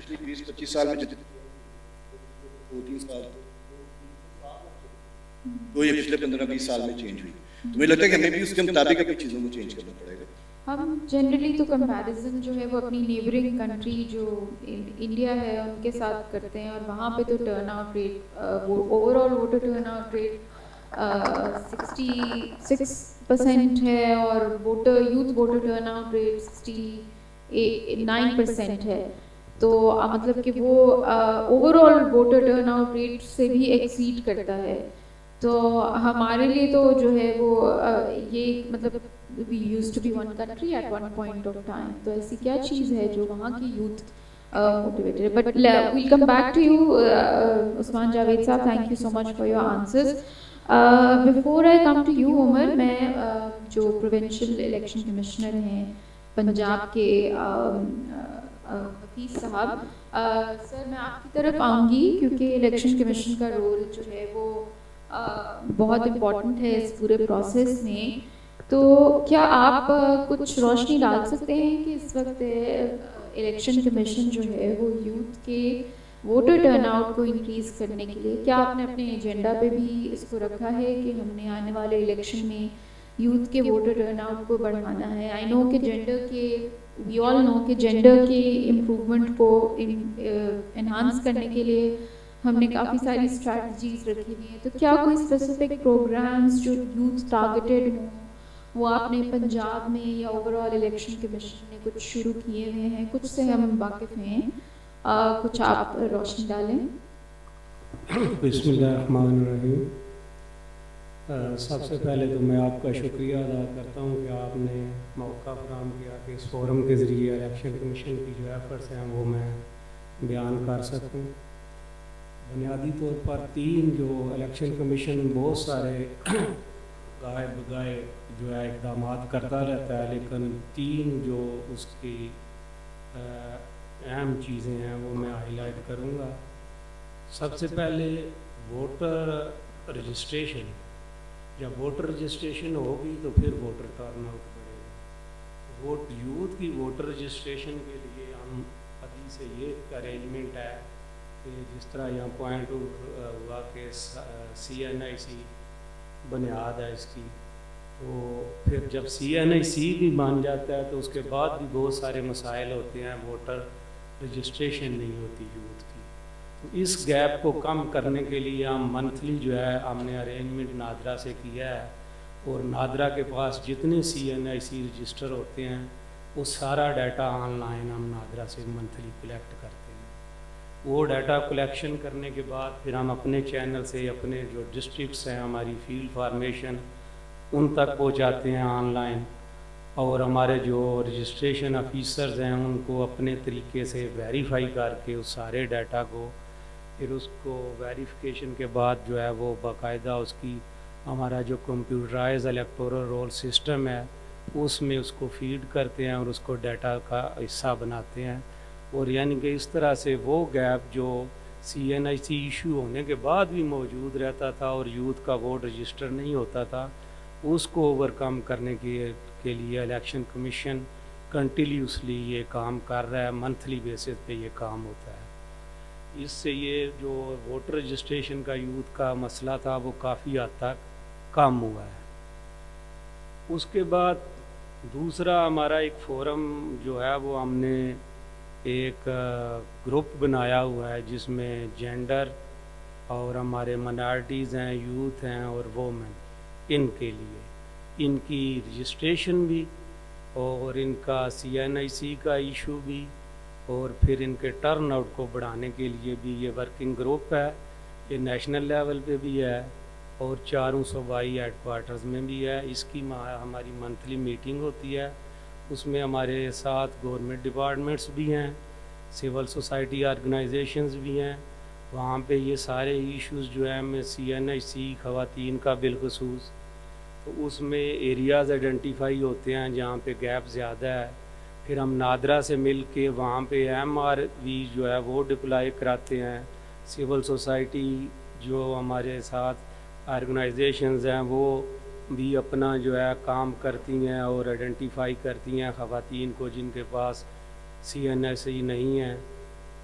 پچھلے 20-25 سال میں 2-3 سال تو یہ پچھلے 15-20 سال میں چینج ہوئی. تو مجھے لگتا ہے کہ ہمیں بھی اس کے مطابق اپنی چیزوں کو چینج کرنا پڑے گا. ہم جنرلی تو کمپیریزن جو ہے وہ اپنی نیبرنگ کنٹری جو انڈیا ہے ان کے ساتھ کرتے ہیں, اور وہاں پہ تو turn out rate over all voter turn out rate 66% ہے, اور youth voter turn out rate 69% ہے. تو مطلب کہ وہ over all voter turn out rate سے بھی ایکسیڈ کرتا ہے. تو ہمارے لیے تو جو ہے وہ یہ مطلب we used to be one country at one point of time. تو ایسی کیا چیز ہے جو وہاں کی یوتھ موٹیویٹڈ ہے. But we'll come back to you, عثمان جاوید صاحب. Thank you so much for your answers. Before I come to you, عمر, میں جو پروونشل الیکشن کمشنر ہیں پنجاب کے حفیظ صاحب, سر میں آپ کی طرف آؤں گی کیونکہ الیکشن کمیشن کا رول جو ہے وہ بہت امپورٹنٹ ہے اس پورے پروسیس میں. تو کیا آپ کچھ روشنی ڈال سکتے ہیں کہ اس وقت الیکشن کمیشن جو ہے وہ یوتھ کے ووٹر ٹرن آؤٹ کو انکریز کرنے کے لیے کیا آپ نے اپنے ایجنڈا پہ بھی اس کو رکھا ہے کہ ہم نے آنے والے الیکشن میں یوتھ کے ووٹر ٹرن آؤٹ کو بڑھانا ہے؟ آئی نو کہ جینڈر کے وی آل نو کہ جینڈر کے امپروومنٹ کو انہانس کرنے کے لیے ہم نے کافی ساری اسٹریٹجیز رکھی ہوئی ہیں. تو کیا کوئی اسپیسیفک پروگرامز جو یوتھ ٹارگیٹڈ ہوں وہ آپ نے پنجاب میں یا اوور آل الیکشن کمیشن نے کچھ شروع کیے ہوئے ہیں؟ کچھ سے ہم واقف ہیں, کچھ آپ روشنی ڈالیں. بسم اللہ الرحمن الرحیم. سب سے پہلے تو میں آپ کا شکریہ ادا کرتا ہوں کہ آپ نے موقع فراہم کیا کہ اس فورم کے ذریعے الیکشن کمیشن کی جو ایفرٹس ہیں وہ میں بیان کر سکوں. بنیادی طور پر 3 جو الیکشن کمیشن بہت سارے گائے بگائے جو ہے اقدامات کرتا رہتا ہے, لیکن 3 جو اس کی اہم چیزیں ہیں وہ میں ہائی لائٹ کروں گا. سب سے پہلے ووٹر رجسٹریشن. جب ووٹر رجسٹریشن ہوگی تو پھر ووٹر ٹرن آؤٹ بڑھے گا. یوتھ کی ووٹر رجسٹریشن کے لیے ہم ابھی سے یہ ارینجمنٹ ہے کہ جس طرح یہاں پوائنٹ ہوا کہ CNIC بنیاد ہے اس کی, تو پھر جب CNIC بھی بن جاتا ہے تو اس کے بعد بھی بہت سارے مسائل ہوتے ہیں, ووٹر رجسٹریشن نہیں ہوتی یوتھ کی. تو اس گیپ کو کم کرنے کے لیے ہم منتھلی جو ہے ہم نے ارینجمنٹ نادرا سے کیا ہے, اور نادرا کے پاس جتنے CNIC رجسٹر ہوتے ہیں وہ سارا ڈیٹا آن لائن ہم نادرا سے منتھلی کلیکٹ کرتے ہیں. وہ ڈیٹا کلیکشن کرنے کے بعد پھر ہم اپنے چینل سے اپنے جو ڈسٹرکٹس ہیں ہماری فیلڈ فارمیشن ان تک پہنچاتے ہیں آن لائن, اور ہمارے جو رجسٹریشن آفیسرز ہیں ان کو اپنے طریقے سے ویریفائی کر کے اس سارے ڈیٹا کو پھر اس کو ویریفیکیشن کے بعد جو ہے وہ باقاعدہ اس کی ہمارا جو کمپیوٹرائز الیکٹورل رول سسٹم ہے اس میں اس کو فیڈ کرتے ہیں اور اس کو ڈیٹا کا حصہ بناتے ہیں. اور یعنی کہ اس طرح سے وہ گیپ جو CNIC ایشو ہونے کے بعد بھی موجود رہتا تھا اور یوتھ کا ووٹ رجسٹر نہیں ہوتا تھا, اس کو اوور کم کرنے کے لیے الیکشن کمیشن کنٹینیوسلی یہ کام کر رہا ہے. منتھلی بیسس پہ یہ کام ہوتا ہے. اس سے یہ جو ووٹر رجسٹریشن کا یوتھ کا مسئلہ تھا وہ کافی حد تک کم ہوا ہے. اس کے بعد دوسرا ہمارا ایک فورم جو ہے وہ ہم نے ایک گروپ بنایا ہوا ہے جس میں جینڈر اور ہمارے مائنارٹیز ہیں, یوتھ ہیں اور وومن, ان کے لیے ان کی رجسٹریشن بھی اور ان کا CNIC کا ایشو بھی اور پھر ان کے ٹرن آؤٹ کو بڑھانے کے لیے بھی یہ ورکنگ گروپ ہے. یہ نیشنل لیول پہ بھی ہے اور 4 صوبائی ہیڈ کوارٹرز میں بھی ہے. اس کی ہماری منتھلی میٹنگ ہوتی ہے, اس میں ہمارے ساتھ گورنمنٹ ڈپارٹمنٹس بھی ہیں, سول سوسائٹی آرگنائزیشنز بھی ہیں. وہاں پہ یہ سارے ایشوز جو ہیں میں CNIC خواتین کا بالخصوص, تو اس میں ایریاز آئیڈینٹیفائی ہوتے ہیں جہاں پہ گیپ زیادہ ہے. پھر ہم نادرا سے مل کے وہاں پہ MRV جو ہے وہ ڈپلائی کراتے ہیں. سول سوسائٹی جو ہمارے ساتھ آرگنائزیشنز ہیں وہ بھی اپنا جو ہے کام کرتی ہیں اور آئیڈینٹیفائی کرتی ہیں خواتین کو جن کے پاس CNIC نہیں ہے.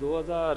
2000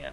Yeah,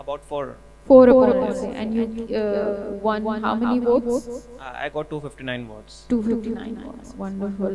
About four. 4 opponents, and you won how many votes? I got 259 votes. 259 votes. Wonderful.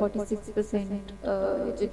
46%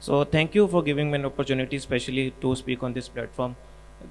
So thank you for giving me an opportunity especially to speak on this platform.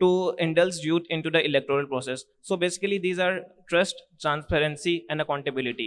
to indulge youth into the electoral process. So basically these are trust, transparency and accountability.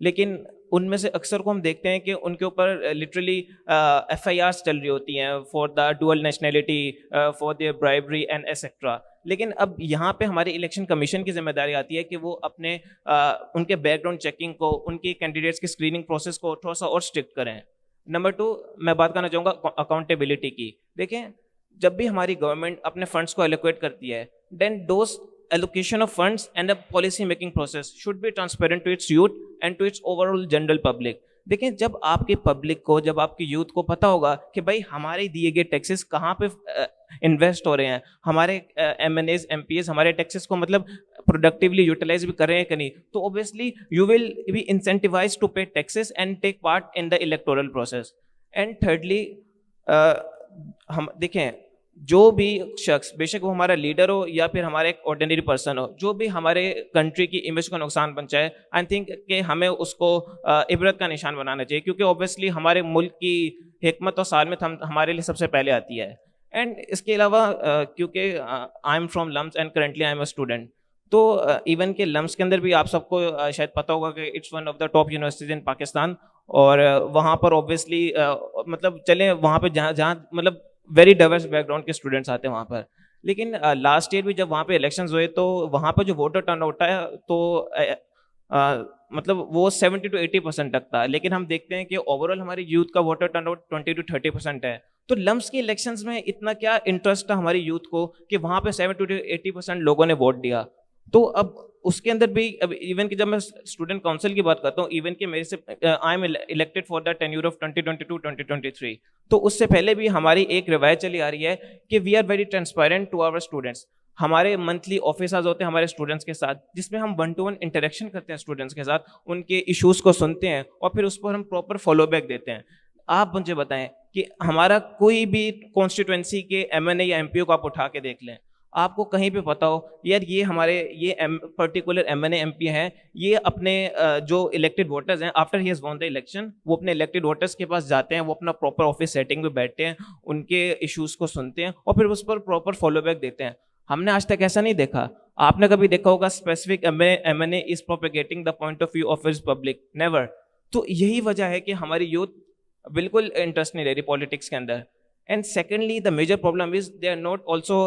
لیکن ان میں سے اکثر کو ہم دیکھتے ہیں کہ ان کے اوپر لٹرلی FIRs چل رہی ہوتی ہیں for the dual nationality, for their bribery and etcetera. لیکن اب یہاں پہ ہماری الیکشن کمیشن کی ذمہ داری آتی ہے کہ وہ اپنے ان کے بیک گراؤنڈ چیکنگ کو، ان کی کینڈیڈیٹس کی اسکریننگ پروسیس کو تھوڑا سا اور اسٹرکٹ کریں. نمبر 2 میں بات کرنا چاہوں گا اکاؤنٹیبلٹی کی. دیکھیں جب بھی ہماری گورنمنٹ اپنے فنڈس کو ایلوکیٹ کرتی ہے دین those allocation of funds and the policy making process should be transparent to its youth and to its overall general public. دیکھیں جب آپ کی پبلک کو، جب آپ کی یوتھ کو پتہ ہوگا کہ بھائی ہمارے دیے گئے ٹیکسز کہاں پہ انویسٹ ہو رہے ہیں، ہمارے MNAs MPs ہمارے ٹیکسز کو مطلب پروڈکٹیولی یوٹیلائز بھی کر رہے ہیں کہ نہیں، تو obviously you will be incentivised to pay taxes and take part in the electoral process. And thirdly ہم دیکھیں جو بھی شخص، بے شک وہ ہمارا لیڈر ہو یا پھر ہمارا ایک آرڈینری پرسن ہو، جو بھی ہمارے کنٹری کی امیج کو نقصان پہنچائے، آئی تھنک کہ ہمیں اس کو عبرت کا نشان بنانا چاہیے، کیونکہ اوبیسلی ہمارے ملک کی حکمت اور سالمت ہمارے لیے سب سے پہلے آتی ہے. اینڈ اس کے علاوہ کیونکہ آئی ایم فرام لمس and currently I am a student, تو ایون کہ لمس کے اندر بھی آپ سب کو شاید پتہ ہوگا کہ it's one of the top universities in Pakistan. اور وہاں پر اوبیسلی مطلب چلیں وہاں پہ جہاں مطلب ویری ڈائیورس بیک گراؤنڈ کے اسٹوڈنٹس آتے ہیں وہاں پر. لیکن لاسٹ ایئر بھی جب وہاں پہ الیکشنز ہوئے تو وہاں پہ جو ووٹر ٹرن آؤٹ ہے تو مطلب وہ 70 to 80% تک تھا. لیکن ہم دیکھتے ہیں کہ اوور آل ہماری یوتھ کا ووٹر ٹرن آؤٹ 20 to 30% ہے. تو لمس کے الیکشنز میں اتنا کیا انٹرسٹ تھا ہماری یوتھ کو کہ وہاں پہ 70 to 80% لوگوں نے ووٹ دیا. تو اب اس کے اندر بھی اب ایون کہ جب میں اسٹوڈنٹ کاؤنسل کی بات کرتا ہوں، ایون کہ میرے سے I am elected for the tenure of 2022-2023، تو اس سے پہلے بھی ہماری ایک روایت چلی آ رہی ہے کہ we are very transparent to our students. ہمارے منتھلی آفیسرز ہوتے ہیں ہمارے اسٹوڈنٹس کے ساتھ، جس میں ہم 1-to-1 انٹریکشن کرتے ہیں اسٹوڈنٹس کے ساتھ، ان کے ایشوز کو سنتے ہیں اور پھر اس پر ہم پراپر فالو بیک دیتے ہیں. آپ مجھے بتائیں کہ ہمارا کوئی بھی کانسٹیٹوئنسی کے MNA یا MP کو آپ اٹھا کے دیکھ لیں، آپ کو کہیں پہ پتا ہو یار یہ ہمارے یہ پرٹیکولر MNA MP ہیں، یہ اپنے جو الیکٹڈ ووٹرز ہیں آفٹر ہی ہیز وون دا الیکشن، وہ اپنے الیکٹڈ ووٹرز کے پاس جاتے ہیں، وہ اپنا پراپر آفس سیٹنگ میں بیٹھتے ہیں، ان کے ایشوز کو سنتے ہیں اور پھر اس پر پراپر فالو بیک دیتے ہیں. ہم نے آج تک ایسا نہیں دیکھا. آپ نے کبھی دیکھا ہوگا specific MNA is propagating the point of view of his public? Never. تو یہی وجہ ہے کہ ہماری یوتھ بالکل انٹرسٹ نہیں لے رہی پالیٹکس کے اندر. And secondly the major problem is they are not also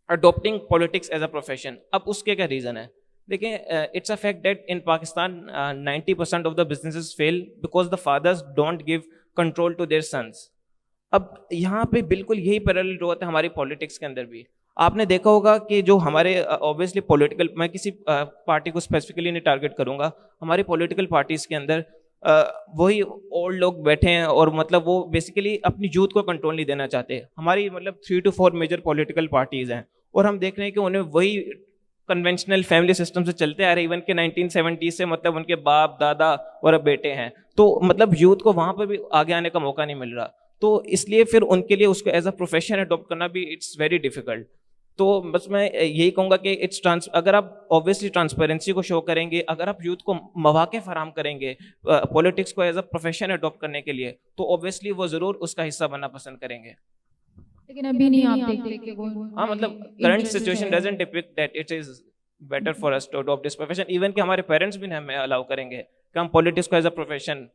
adopting politics as a profession. اب اس کے کیا ریزن ہے؟ دیکھیں it's a fact that in Pakistan 90% of the businesses fail because the fathers don't give control to their sons. اب یہاں پہ بالکل یہی پیرالل ہوا تھا ہماری پالیٹکس کے اندر بھی. آپ نے دیکھا ہوگا کہ جو ہمارے obviously پولیٹیکل، میں کسی پارٹی کو اسپیسیفکلی نہیں ٹارگیٹ کروں گا، ہماری پولیٹیکل پارٹیز کے اندر وہی اولڈ لوگ بیٹھے ہیں اور مطلب وہ بیسیکلی اپنی یوتھ کو کنٹرول نہیں دینا چاہتے. ہماری مطلب 3 to 4 میجر پولیٹیکل پارٹیز ہیں اور ہم دیکھ رہے ہیں کہ انہیں وہی کنونشنل فیملی سسٹم سے چلتے آ رہے، ایون کہ 1970 سے مطلب ان کے باپ دادا اور بیٹے ہیں. تو مطلب یوتھ کو وہاں پہ بھی آگے آنے کا موقع نہیں مل رہا. تو اس لیے پھر ان کے لیے اس کو ایز اے پروفیشن اڈاپٹ کرنا بھی اٹس ویری ڈیفیکلٹ. تو بس میں یہی کہوں گا کہ اگر آپ اوبیسلی ٹرانسپیرنسی کو شو کریں گے، اگر آپ یوتھ کو مواقع فراہم کریں گے پولیٹکس کو ایز اے پروفیشن اڈاپٹ کرنے کے لیے، تو اوبیسلی وہ ضرور اس کا حصہ بننا پسند کریں گے. لیکن ابھی نہیں آپ دیکھتے کہ وہ مطلب current situation doesn't depict that it is better for us to adapt this profession. Even کہ ہمارے پیرنٹس بھی ہمیں الاؤ کریں گے کہ ہم پولیٹکس کو ایز اے پروفیشن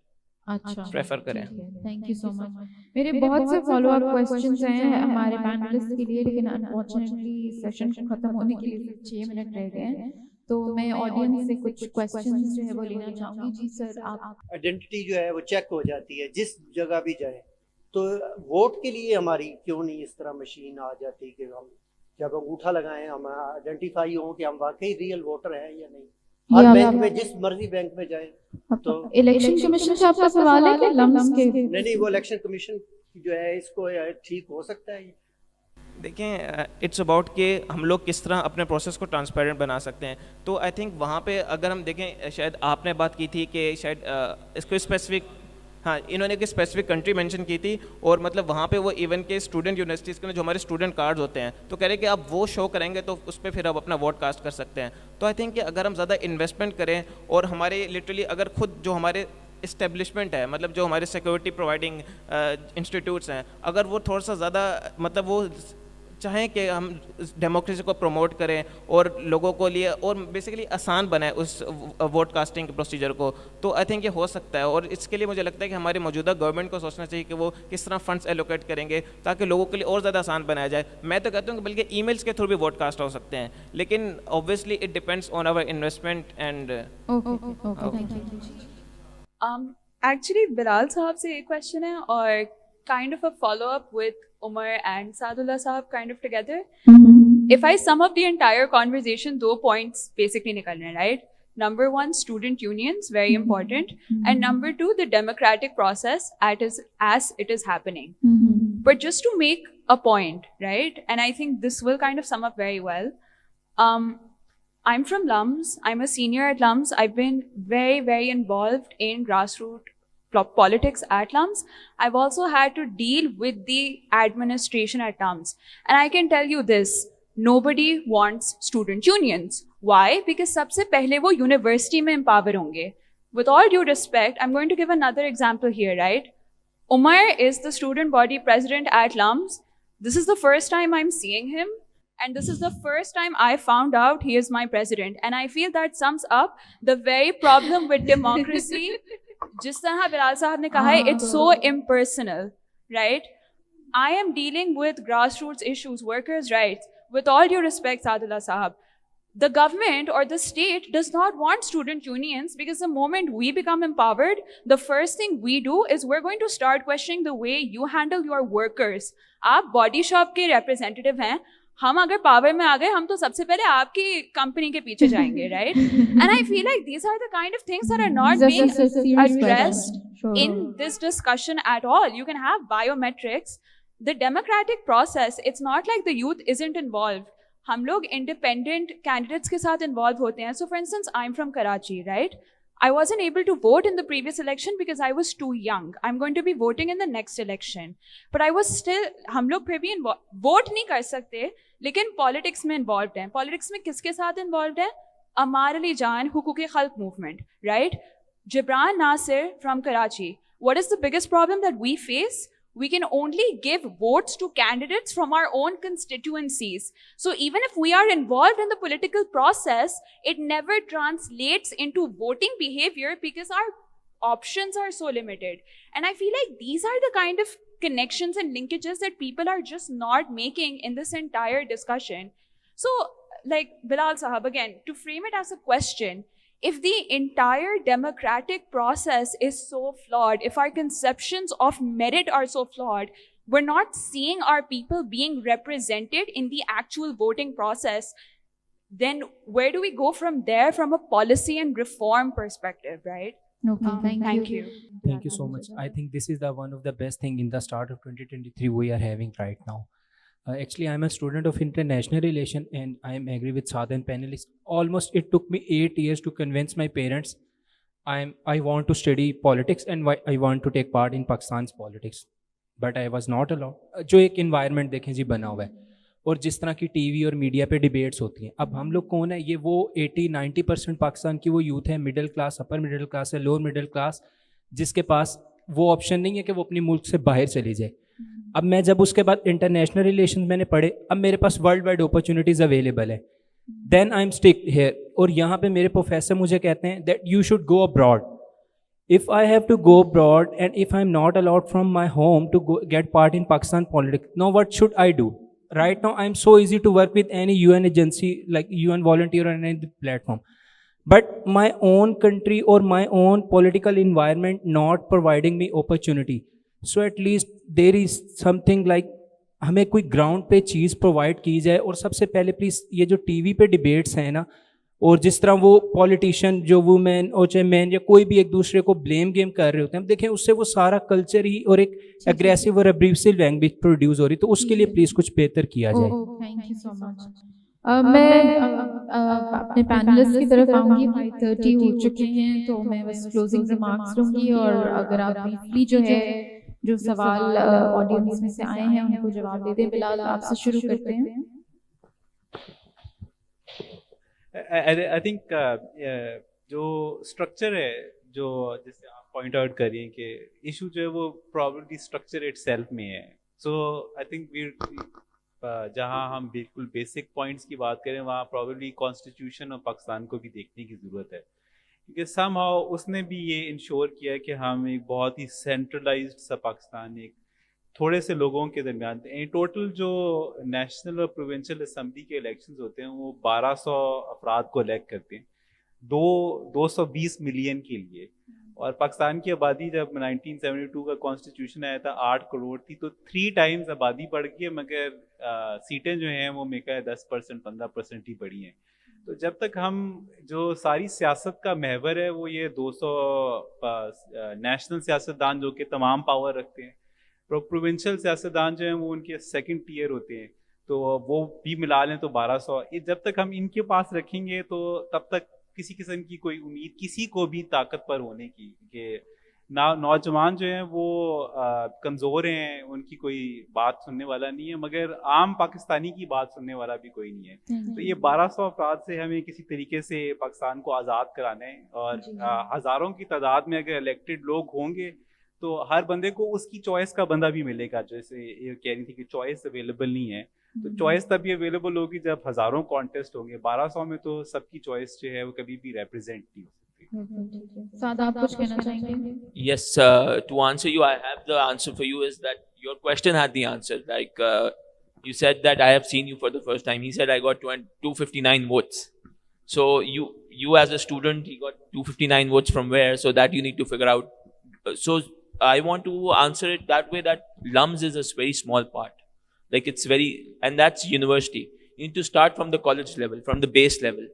پریفر کریں. تھینک یو سو مچ. میرے بہت سے فالو اپ کوسچنز ہیں ہمارے پینلسٹ کے لیے، لیکن انفارچونیٹلی سیشن ختم ہونے کے لیے 6 منٹ رہ گئے ہیں، تو میں آڈینس سے کچھ کوسچنز جو ہے وہ لینا چاہوں گی. جی سر. آپ آئیڈینٹی جو ہے وہ چیک ہو جاتی ہے جس جگہ بھی جائیں، تو ووٹ کے لیے ہماری کیوں نہیں اس طرح مشین آ جاتی کہ ہم جب انگوٹھا لگائیں ہم آئیڈینٹیفائی ہوں کہ ہم واقعی ریئل ووٹر ہیں یا نہیں. ہر بینک میں جس مرضی بینک میں جائیں تو الیکشن کمیشن سے آپ کا سوال ہے کہ لمس کے نہیں وہ الیکشن کمیشن جو ہے اس کو ٹھیک ہو سکتا ہے. دیکھیں اٹس اباؤٹ کہ ہم لوگ کس طرح اپنے پروسیس کو ٹرانسپیرنٹ بنا سکتے ہیں. تو آئی تھنک وہاں پہ اگر ہم دیکھیں، شاید آپ نے بات کی تھی کہ شاید اس کو اسپیسیفک، ہاں انہوں نے ایک اسپیسیفک کنٹری مینشن کی تھی، اور مطلب وہاں پہ وہ ایون کے اسٹوڈنٹ یونیورسٹیز کے جو ہمارے اسٹوڈنٹ کارڈز ہوتے ہیں تو کہہ رہے کہ آپ وہ شو کریں گے تو اس پہ پھر آپ اپنا ووٹ کاسٹ کر سکتے ہیں. تو آئی تھنک کہ اگر ہم زیادہ انویسٹمنٹ کریں اور ہمارے لٹرلی اگر خود جو ہمارے اسٹیبلشمنٹ ہے، مطلب جو ہمارے سیکورٹی پرووائڈنگ انسٹیٹیوٹس ہیں، اگر وہ تھوڑا سا زیادہ مطلب وہ چاہیں کہ ہم ڈیموکریسی کو پروموٹ کریں اور لوگوں کو لیے اور بیسیکلی آسان بنائے اس ووٹ کاسٹنگ کے پروسیجر کو, تو آئی تھنک یہ ہو سکتا ہے. اور اس کے لیے مجھے لگتا ہے کہ ہماری موجودہ گورنمنٹ کو سوچنا چاہیے کہ وہ کس طرح فنڈس ایلوکیٹ کریں گے تاکہ لوگوں کے لیے اور زیادہ آسان بنایا جائے. میں تو کہتا ہوں کہ بلکہ ای میلس کے تھرو بھی ووٹ کاسٹ ہو سکتے ہیں, لیکن obviously it depends on our investment and Actually, Bilal sahab se ek question hai, or kind of a follow-up with Umar and Saadullah sahab kind of together. If I sum up the entire conversation, 2 points basically nikal rahe, right? Number 1, student unions, very important. And number 2, the democratic process as it is happening. But just to make a point, right? And I think this will kind of sum up very well. I'm from LUMS. I'm a senior at LUMS. I've been very, very involved in grassroots politics at LUMS. I've also had to deal with the administration at LUMS. And I can tell you this, nobody wants student unions. Why? Because sabse pehle wo university mein empower honge. With all due respect, I'm going to give another example here, right? Umar is the student body president at LUMS. This is the first time I'm seeing him. And this is the first time I found out he is my president. And I feel that sums up the very problem with democracy. Jis tarah Bilal sahab ne kaha hai, it's so impersonal, right? I am dealing with grassroots issues, workers' rights. With all due respect, Saadullah sahab, the government or the state does not want student unions, because the moment we become empowered, the first thing we do is we're going to start questioning the way you handle your workers. Aap body shop ke representative hain. ہم اگر پاور میں آ گئے, ہم تو سب سے پہلے آپ کی کمپنی کے پیچھے جائیں گے, right? And I feel like these are the kind of things that are not being addressed in this discussion at all. You can have biometrics, the democratic process, it's not like the youth isn't involved. ہم لوگ انڈیپینڈنٹ کینڈیڈیٹس کے ساتھ انوالو ہوتے ہیں. So for instance I am from Karachi, right? I wasn't able to vote in the previous election because I was too young. I'm going to be voting in the next election. But I was still, ہم لوگ پھر بھی vote نہیں کر سکتے, لیکن politics میں involved ہیں. Politics میں کس کے ساتھ involved ہیں؟ عمار علی جان, حقوق خلق movement, right? Jibran Nasir from Karachi. What is the biggest problem that we face? We can only give votes to candidates from our own constituencies. So even if we are involved in the political process, it never translates into voting behavior because our options are so limited. And I feel like these are the kind of connections and linkages that people are just not making in this entire discussion. So, like Bilal Sahab, again, to frame it as a question, if the entire democratic process is so flawed, if our conceptions of merit are so flawed, we're not seeing our people being represented in the actual voting process, then where do we go from there from a policy and reform perspective, right? Okay, thank you. Thank you so much. I think this is the one of the best thing in the start of 2023 we are having right now. Actually, I'm a student of international relation and I am agree with Saad and panelists. Almost it took me 8 years to convince my parents I want to study politics and I want to take part in Pakistan's politics. But I was not allowed. جو ایک environment دیکھیں جی بنا ہوا ہے اور جس طرح کی ٹی وی اور میڈیا پہ ڈیبیٹس ہوتی ہیں, اب ہم لوگ کون ہے؟ یہ وہ 80-90% پاکستان کی وہ یوتھ ہے, middle class, upper middle class ہے, لوور مڈل کلاس, جس کے پاس وہ آپشن نہیں ہے کہ وہ اپنے ملک سے باہر چلی جائے. اب میں جب اس کے بعد انٹرنیشنل ریلیشن میں نے پڑھے, اب میرے پاس ورلڈ وائڈ اپرچونیٹیز اویلیبل ہے, دین آئی ایم اسٹک ہیئر. اور یہاں پہ میرے پروفیسر مجھے کہتے ہیں that you should go abroad. If I have to go abroad and if I'm not allowed from my home to go get part in Pakistan politics, now what should I do? Right now I'm so easy to work with any UN agency like UN volunteer or any platform. But my own country or my own political environment not providing me opportunity. So at least there is something like ہمیں کوئی گراؤنڈ پہ چیز پرووائڈ کی جائے. اور سب سے پہلے پلیز یہ جو ٹی وی پہ ڈیبیٹس ہیں نا, اور جس طرح وہ پولیٹیشین جو وومین اور چاہے مین یا کوئی بھی ایک دوسرے کو بلیم گیم کر رہے ہوتے ہیں, دیکھیں اس سے وہ سارا کلچر ہی اور ایک اگریسو اور ابریسو لینگویج پروڈیوس ہو رہی, تو اس کے لیے پلیز کچھ بہتر کیا جائے. تھینک یو سو مچ. میں اپنے پینلسٹ کی طرف آؤں گی. 5:30 ہو چکے ہیں تو میں بس کلوزنگ ریمارکس لوں گی, اور اگر آپ بریفلی جو ہے جو سوال آڈینس میں سے آئے ہیں ان کو جواب دے دیں. بلال آپ سے شروع کرتے ہیں. I think جو اسٹرکچر ہے جو جیسے آپ پوائنٹ آؤٹ کریے کہ ایشو جو ہے وہ پرابلم اسٹرکچر اٹ سیلف میں ہے. سو آئی تھنک جہاں ہم بالکل بیسک پوائنٹس کی بات کریں وہاں پرابیبلی کانسٹیٹیوشن اور پاکستان کو بھی دیکھنے کی ضرورت ہے، کیونکہ سم ہاؤ اس نے بھی یہ انشور کیا کہ ہم ایک بہت ہی سینٹرلائزڈ سا پاکستان ایک تھوڑے سے لوگوں کے درمیان ٹوٹل جو نیشنل اور پروونشل اسمبلی کے الیکشنز ہوتے ہیں وہ 1200 افراد کو الیکٹ کرتے ہیں 220 ملین کے لیے، اور پاکستان کی آبادی جب 1972 کا کانسٹیٹیوشن آیا تھا 8 کروڑ تھی، تو 3 ٹائمز آبادی بڑھ گئی ہے، مگر سیٹیں جو ہیں وہ میرے خیال 10% 15% ہی بڑھی ہیں. تو جب تک ہم جو ساری سیاست کا محور ہے وہ یہ 200 نیشنل سیاستدان جو کہ تمام پاور رکھتے ہیں، پروونشل سیاستدان جو ہیں وہ ان کے سیکنڈ ٹیئر ہوتے ہیں، تو وہ بھی ملا لیں تو 1200. جب تک ہم ان کے پاس رکھیں گے تو تب تک کسی قسم کی کوئی امید کسی کو بھی طاقت پر ہونے کی، کہ نوجوان جو ہیں وہ کمزور ہیں، ان کی کوئی بات سننے والا نہیں ہے، مگر عام پاکستانی کی بات سننے والا بھی کوئی نہیں ہے. تو یہ 1200 افراد سے ہمیں کسی طریقے سے پاکستان کو آزاد کرانا ہے، اور ہزاروں کی تعداد میں اگر الیکٹڈ لوگ ہوں گے تو ہر بندے کو اس کی چوائس کا بندہ بھی ملے گا. جیسے یہ کہہ رہی تھی کہ چوائس اویلیبل نہیں ہے، تو چوائس تبھی اویلیبل ہوگی جب ہزاروں کانٹیسٹ ہوں گے. 1200 میں تو سب کی چوائس جو ہے وہ کبھی بھی ریپرزینٹ نہیں ہو سکتی. سعد آپ کچھ کہنا چاہیں گے؟ Yes, to answer you, I have the answer for you is that your question had the answer. Like you said that I have seen you for the first time. He said I got 259 votes. So you as a student, he got 259 votes from where? So that you need to figure out. So I want to answer it that way, that LUMS is a very small part. Like it's very, and that's university. You need to start from the college level, from the base level.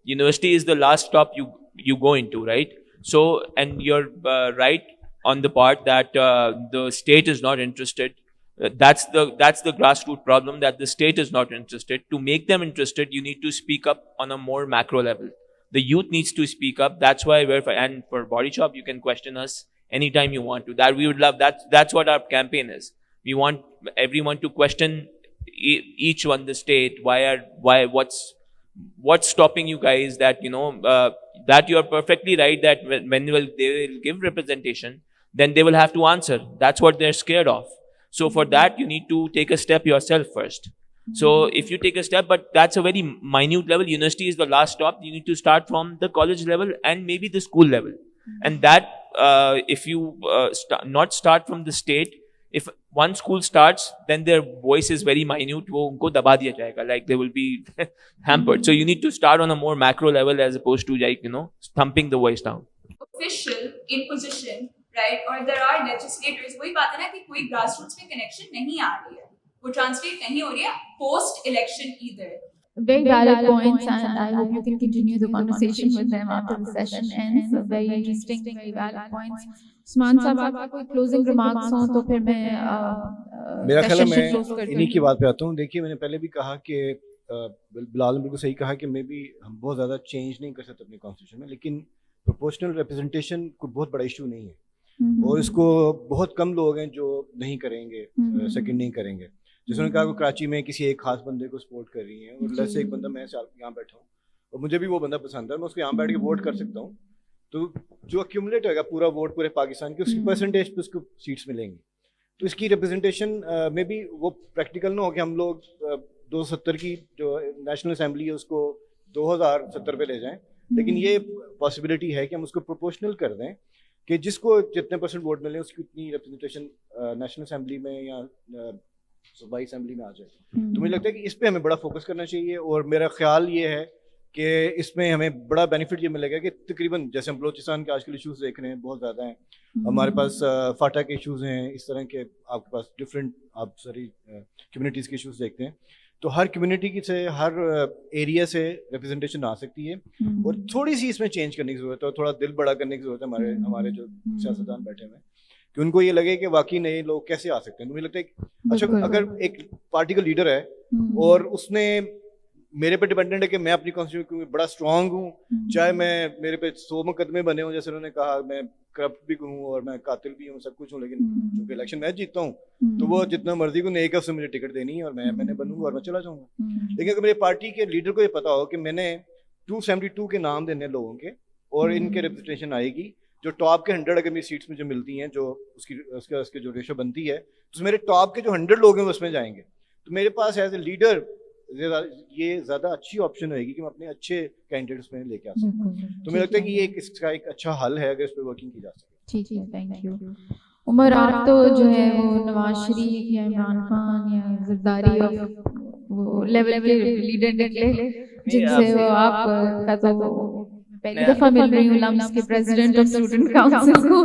University is the last stop you go into, right? So, and you're right on the part that the state is not interested. That's the grassroots problem, that the state is not interested. To make them interested, you need to speak up on a more macro level. The youth needs to speak up. That's why and for Body Shop, you can question us anytime you want to. That we would love. That's what our campaign is. We want everyone to question each one, the state. What's stopping you guys? That that you are perfectly right, that when they will give representation, then they will have to answer. That's what they're scared of. So for that, you need to take a step yourself first. So if you take a step, but that's a very minute level. University is the last stop. You need to start from the college level and maybe the school level. And that if you not start from the state, if one school starts, then their voice is very minute. وہ ان کو دبا دیا جائے گا, like they will be hampered. So you need to start on a more macro level as opposed to like thumping the voice down. Official in position, right? Or there are legislators. وہی بات ہے نا کہ کوئی grass roots میں connection نہیں آ رہی ہے, وہ translate نہیں ہو رہی ہے post election either. Very valid points, and I hope you can continue the conversation with them after the session ends. Very interesting, very valid points. عثمان صاحب آپ کا کوئی closing remarks ہوں تو پھر میں میرا خیال ہے میں انہی کی بات پہ آتا ہوں. دیکھیے میں نے پہلے بھی کہا کہ بلال نے بالکل صحیح کہا کہ میں بھی ہم بہت زیادہ چینج نہیں کر سکتے اپنے کانسٹیٹیوشن میں, لیکن پروپورشنل ریپرزنٹیشن کوئی بہت بڑا ایشو نہیں ہے, اور اس کو بہت کم لوگ ہیں جو نہیں کریں گے, سیکنڈ نہیں کریں گے. جس نے کہا کہ کراچی میں کسی ایک خاص بندے کو سپورٹ کر رہی ہیں, اور جیسے ایک بندہ میں یہاں بیٹھا ہوں اور مجھے بھی وہ بندہ پسند ہے, میں اس کو یہاں بیٹھ کے ووٹ کر سکتا ہوں, تو جو ایکیومولیٹ ہوگا پورا ووٹ پورے پاکستان کی, اس کی پرسنٹیج پہ اس کو سیٹس ملیں گی. تو اس کی ریپرزنٹیشن میں بھی وہ پریکٹیکل نہ ہو کہ ہم لوگ 270 کی جو نیشنل اسمبلی ہے اس کو 2070 پہ لے جائیں, لیکن یہ پاسبلٹی ہے کہ ہم اس کو پروپورشنل کر دیں کہ جس کو جتنے پرسنٹ ووٹ ملیں اس کی اتنی ریپرزنٹیشن نیشنل اسمبلی میں یا صوبائی اسمبلی میں آ جائے. تو مجھے لگتا ہے کہ اس پہ ہمیں بڑا فوکس کرنا چاہیے, اور میرا خیال یہ ہے کہ اس میں ہمیں بڑا بینیفٹ یہ ملے گا کہ تقریباً جیسے ہم بلوچستان کے آج کل ایشوز دیکھ رہے ہیں بہت زیادہ ہیں, ہمارے پاس فاٹا کے ایشوز ہیں, اس طرح کے آپ کے پاس ڈفرینٹ آپ ساری کمیونٹیز کے ایشوز دیکھتے ہیں, تو ہر کمیونٹی کی سے ہر ایریا سے ریپرزنٹیشن آ سکتی ہے, اور تھوڑی سی اس میں چینج کرنے کی ضرورت ہے, اور تھوڑا دل بڑا کرنے کی ضرورت ہے ہمارے جو سیاستدان بیٹھے ہوئے ہیں, کہ ان کو یہ لگے کہ واقعی نئے لوگ کیسے آ سکتے ہیں. تو مجھے لگتا ہے اچھا اگر ایک پارٹی کا لیڈر ہے اور اس نے میرے پہ ڈپینڈنٹ ہے کہ میں اپنی کانسٹیٹیوشن میں بڑا اسٹرانگ ہوں, چاہے میں میرے پہ 100 مقدمے بنے ہوں, جیسے انہوں نے کہا میں کرپٹ بھی ہوں اور میں قاتل بھی ہوں, سب کچھ ہوں, لیکن چونکہ الیکشن میں جیتتا ہوں تو وہ جتنا مرضی کو ایک ہفتے مجھے ٹکٹ دینی ہے اور میں نے بنوں گا اور میں چلا جاؤں گا. لیکن اگر میری پارٹی کے لیڈر کو یہ پتا ہو کہ میں نے 272 کے نام دینے لوگوں کے, اور ان کے ریپرزنٹیشن آئے گی, جو ٹاپ کے 100 اگر میری سیٹس میں جو ملتی ہیں, جو اس کی جو ریشو بنتی ہے, تو میرے ٹاپ کے جو 100 لوگ ہیں وہ اس میں جائیں گے. تو میرے پاس ایز اے لیڈر یہ زیادہ اچھی آپشن رہے گی کہ میں اپنے اچھے کینڈیڈیٹس میں لے کے آ سکوں. تو مجھے لگتا ہے کہ یہ اس کا ایک اچھا حل ہے اگر اس پہ ورکنگ کی جا سکے. جی تھینک یو. عمر آپ تو جو ہے وہ نواز شریف یا عمران خان یا زرداری وہ لیول کے لیڈر نکلے جن سے وہ آپ کا تو پہلی دفعہ مل رہی ہوں لمس کے پریزیڈنٹ آف اسٹوڈنٹ کاؤنسل کو.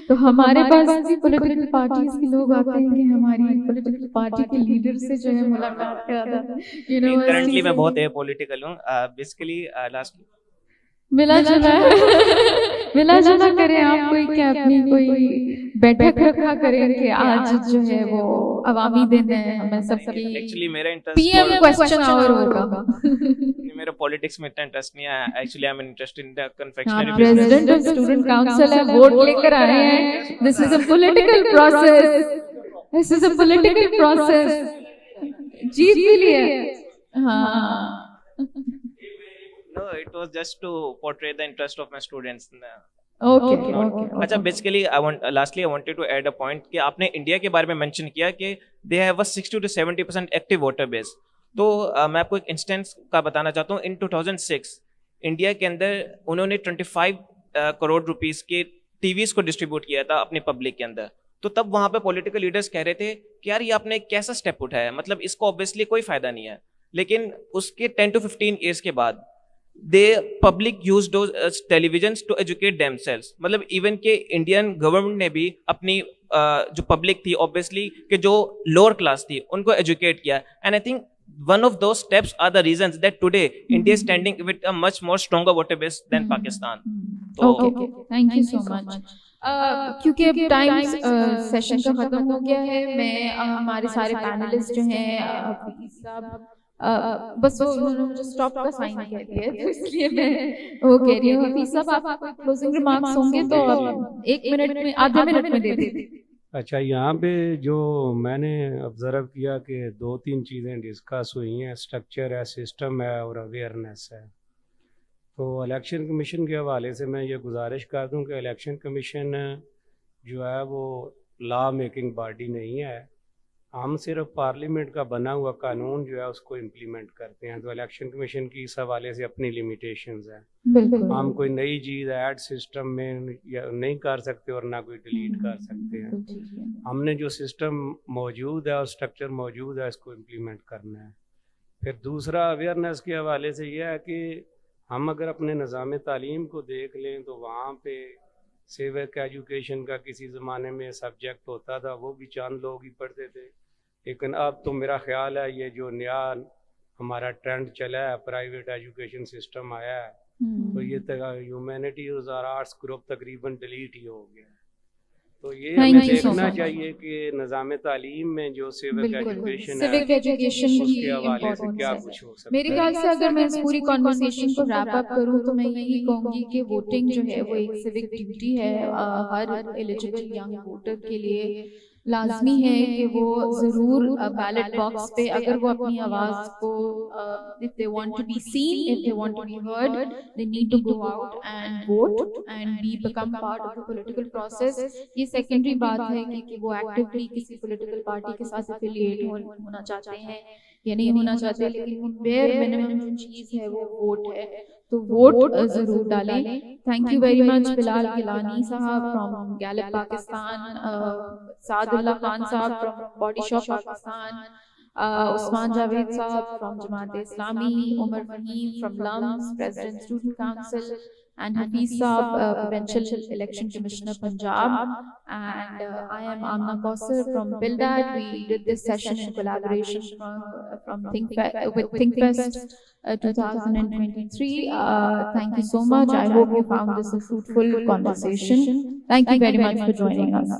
تو ہمارے پاس بھی پولیٹیکل پارٹیز کے لوگ آتے ہیں کہ ہماری پولیٹیکل پارٹی کے لیڈر سے جو ہے ملاقات کراتا ہے. کرنٹلی میں بہت پولیٹیکل ہوں بیسیکلی لاسٹ ملا جلا کریں آپ کوئی کہ اپنی کوئی بیٹھک رکھا کریں کہ آج جو ہے وہ عوامی دن ہے ہمیں سب کی. ایکچولی میرا interest P M question hour ہوگا. میرا پالیٹکس میں اتنا انٹرسٹ نہیں ہے. Actually I am interested in the confectionery president of student council ہے, ووٹ لے کر آئے ہیں. This is a political process. جیت کے لیے. ہاں No, it was just to portray the interest of my students. Okay. اچھا basically lastly I wanted to add a point کہ آپ نے انڈیا کے بارے میں مینشن کیا کہ they have a 60 to 70% active voter base. تو میں آپ کو ایک انسٹنس کا بتانا چاہتا ہوں. ان 2006 انڈیا کے اندر انہوں نے 25 کروڑ روپیز کے ٹی ویز کو ڈسٹریبیوٹ کیا تھا اپنی پبلک کے اندر. تو تب وہاں پہ پولیٹیکل لیڈرس کہہ رہے تھے کہ یار یہ آپ نے کیسا اسٹیپ اٹھایا ہے, مطلب اس کو obviously کوئی فائدہ نہیں ہے. لیکن اس کے 10 to 15 ایئرس کے بعد they public used those televisions to educate themselves. مطلب ایون کہ انڈین گورنمنٹ نے بھی اپنی جو پبلک تھی obviously کہ جو lower class تھی ان کو ایجوکیٹ کیا. And I think one of those steps are the reasons that today India is standing with a much more stronger voter base than Pakistan. Okay, thank you so much. کیونکہ اب ٹائم سیشن کا ختم ہو گیا ہے, میں ہمارے سارے پینلسٹ جو ہیں صاحب بس انہوں نے مجھے اسٹاپ کا سائن کہہ دیا ہے, تو اس لیے میں وہ کہہ رہی ہوں. حفیظ صاحب آپ کوئی کلوزنگ ریمارکس ہوں گے تو ایک منٹ میں آدھے منٹ میں دے دیتے. اچھا, یہاں پہ جو میں نے آبزرو کیا کہ 2-3 چیزیں ڈسکس ہوئی ہیں, اسٹرکچر ہے, سسٹم ہے اور اویئرنیس ہے. تو الیکشن کمیشن کے حوالے سے میں یہ گزارش کر دوں کہ الیکشن کمیشن جو ہے وہ لا میکنگ باڈی نہیں ہے. ہم صرف پارلیمنٹ کا بنا ہوا قانون جو ہے اس کو امپلیمنٹ کرتے ہیں. تو الیکشن کمیشن کی اس حوالے سے اپنی لمیٹیشنز ہیں. ہم کوئی نئی چیز ایڈ سسٹم میں نہیں کر سکتے اور نہ کوئی ڈیلیٹ کر سکتے ہیں. ہم نے جو سسٹم موجود ہے اور اسٹرکچر موجود ہے اس کو امپلیمنٹ کرنا ہے. پھر دوسرا اویئرنیس کے حوالے سے یہ ہے کہ ہم اگر اپنے نظام تعلیم کو دیکھ لیں تو وہاں پہ سیوک ایجوکیشن کا کسی زمانے میں سبجیکٹ ہوتا تھا, وہ بھی چند لوگ ہی پڑھتے تھے. لیکن اب تو میرا خیال ہے یہ جو نیا ہمارا ٹرینڈ چلا ہے, پرائیویٹ ایجوکیشن سسٹم آیا ہے, تو یہ ہیومینٹیز اور آرٹس گروپ تقریباً ڈیلیٹ ہی ہو گیا. تو یہ ہمیں دیکھنا چاہیے کہ نظام تعلیم میں جو سیوک ایجوکیشن ہے اس کے حوالے سے کیا کچھ ہو سکتا ہے. میرے خیال سے اگر میں اس پوری کنورسیشن کو ریپ اپ کروں تو میں یہی کہوں گی کہ ووٹنگ جو ہے وہ ایک سیوک ڈیوٹی ہے. ہر ایلیجیبل ینگ ووٹر کے لیے لازمی ہے کہ وہ ضرور بیلٹ باکس پہ اگر وہ اپنی آواز کو if they want to be seen, if they want to be heard, they need to go out and vote and become part of the political process. یہ سیکنڈری بات ہے کہ وہ ایکٹیولی کسی پولیٹیکل پارٹی کے ساتھ افیلیٹ ہونا چاہتے ہیں یا نہیں ہونا چاہتے, لیکن بیئر منیمم جو چیز ہے وہ ووٹ ہے, تو ووٹ ضرور ڈالیں. تھینک یو ویری مچ بلال گیلانی صاحب فرام گیلپ پاکستان, سعد اللہ خان صاحب فرام باڈی شاپ پاکستان, عثمان جاوید صاحب from Jamaat Islami, Umar Fahim from لمس president student council, and Hafiz Saab, Provincial Election Commissioner Punjab, and I am Amna Kausar from BILDAT. We did this session in collaboration from with ThinkFest 2023. Thank you so much. I hope you found this a fruitful conversation. Thank you very much for joining us.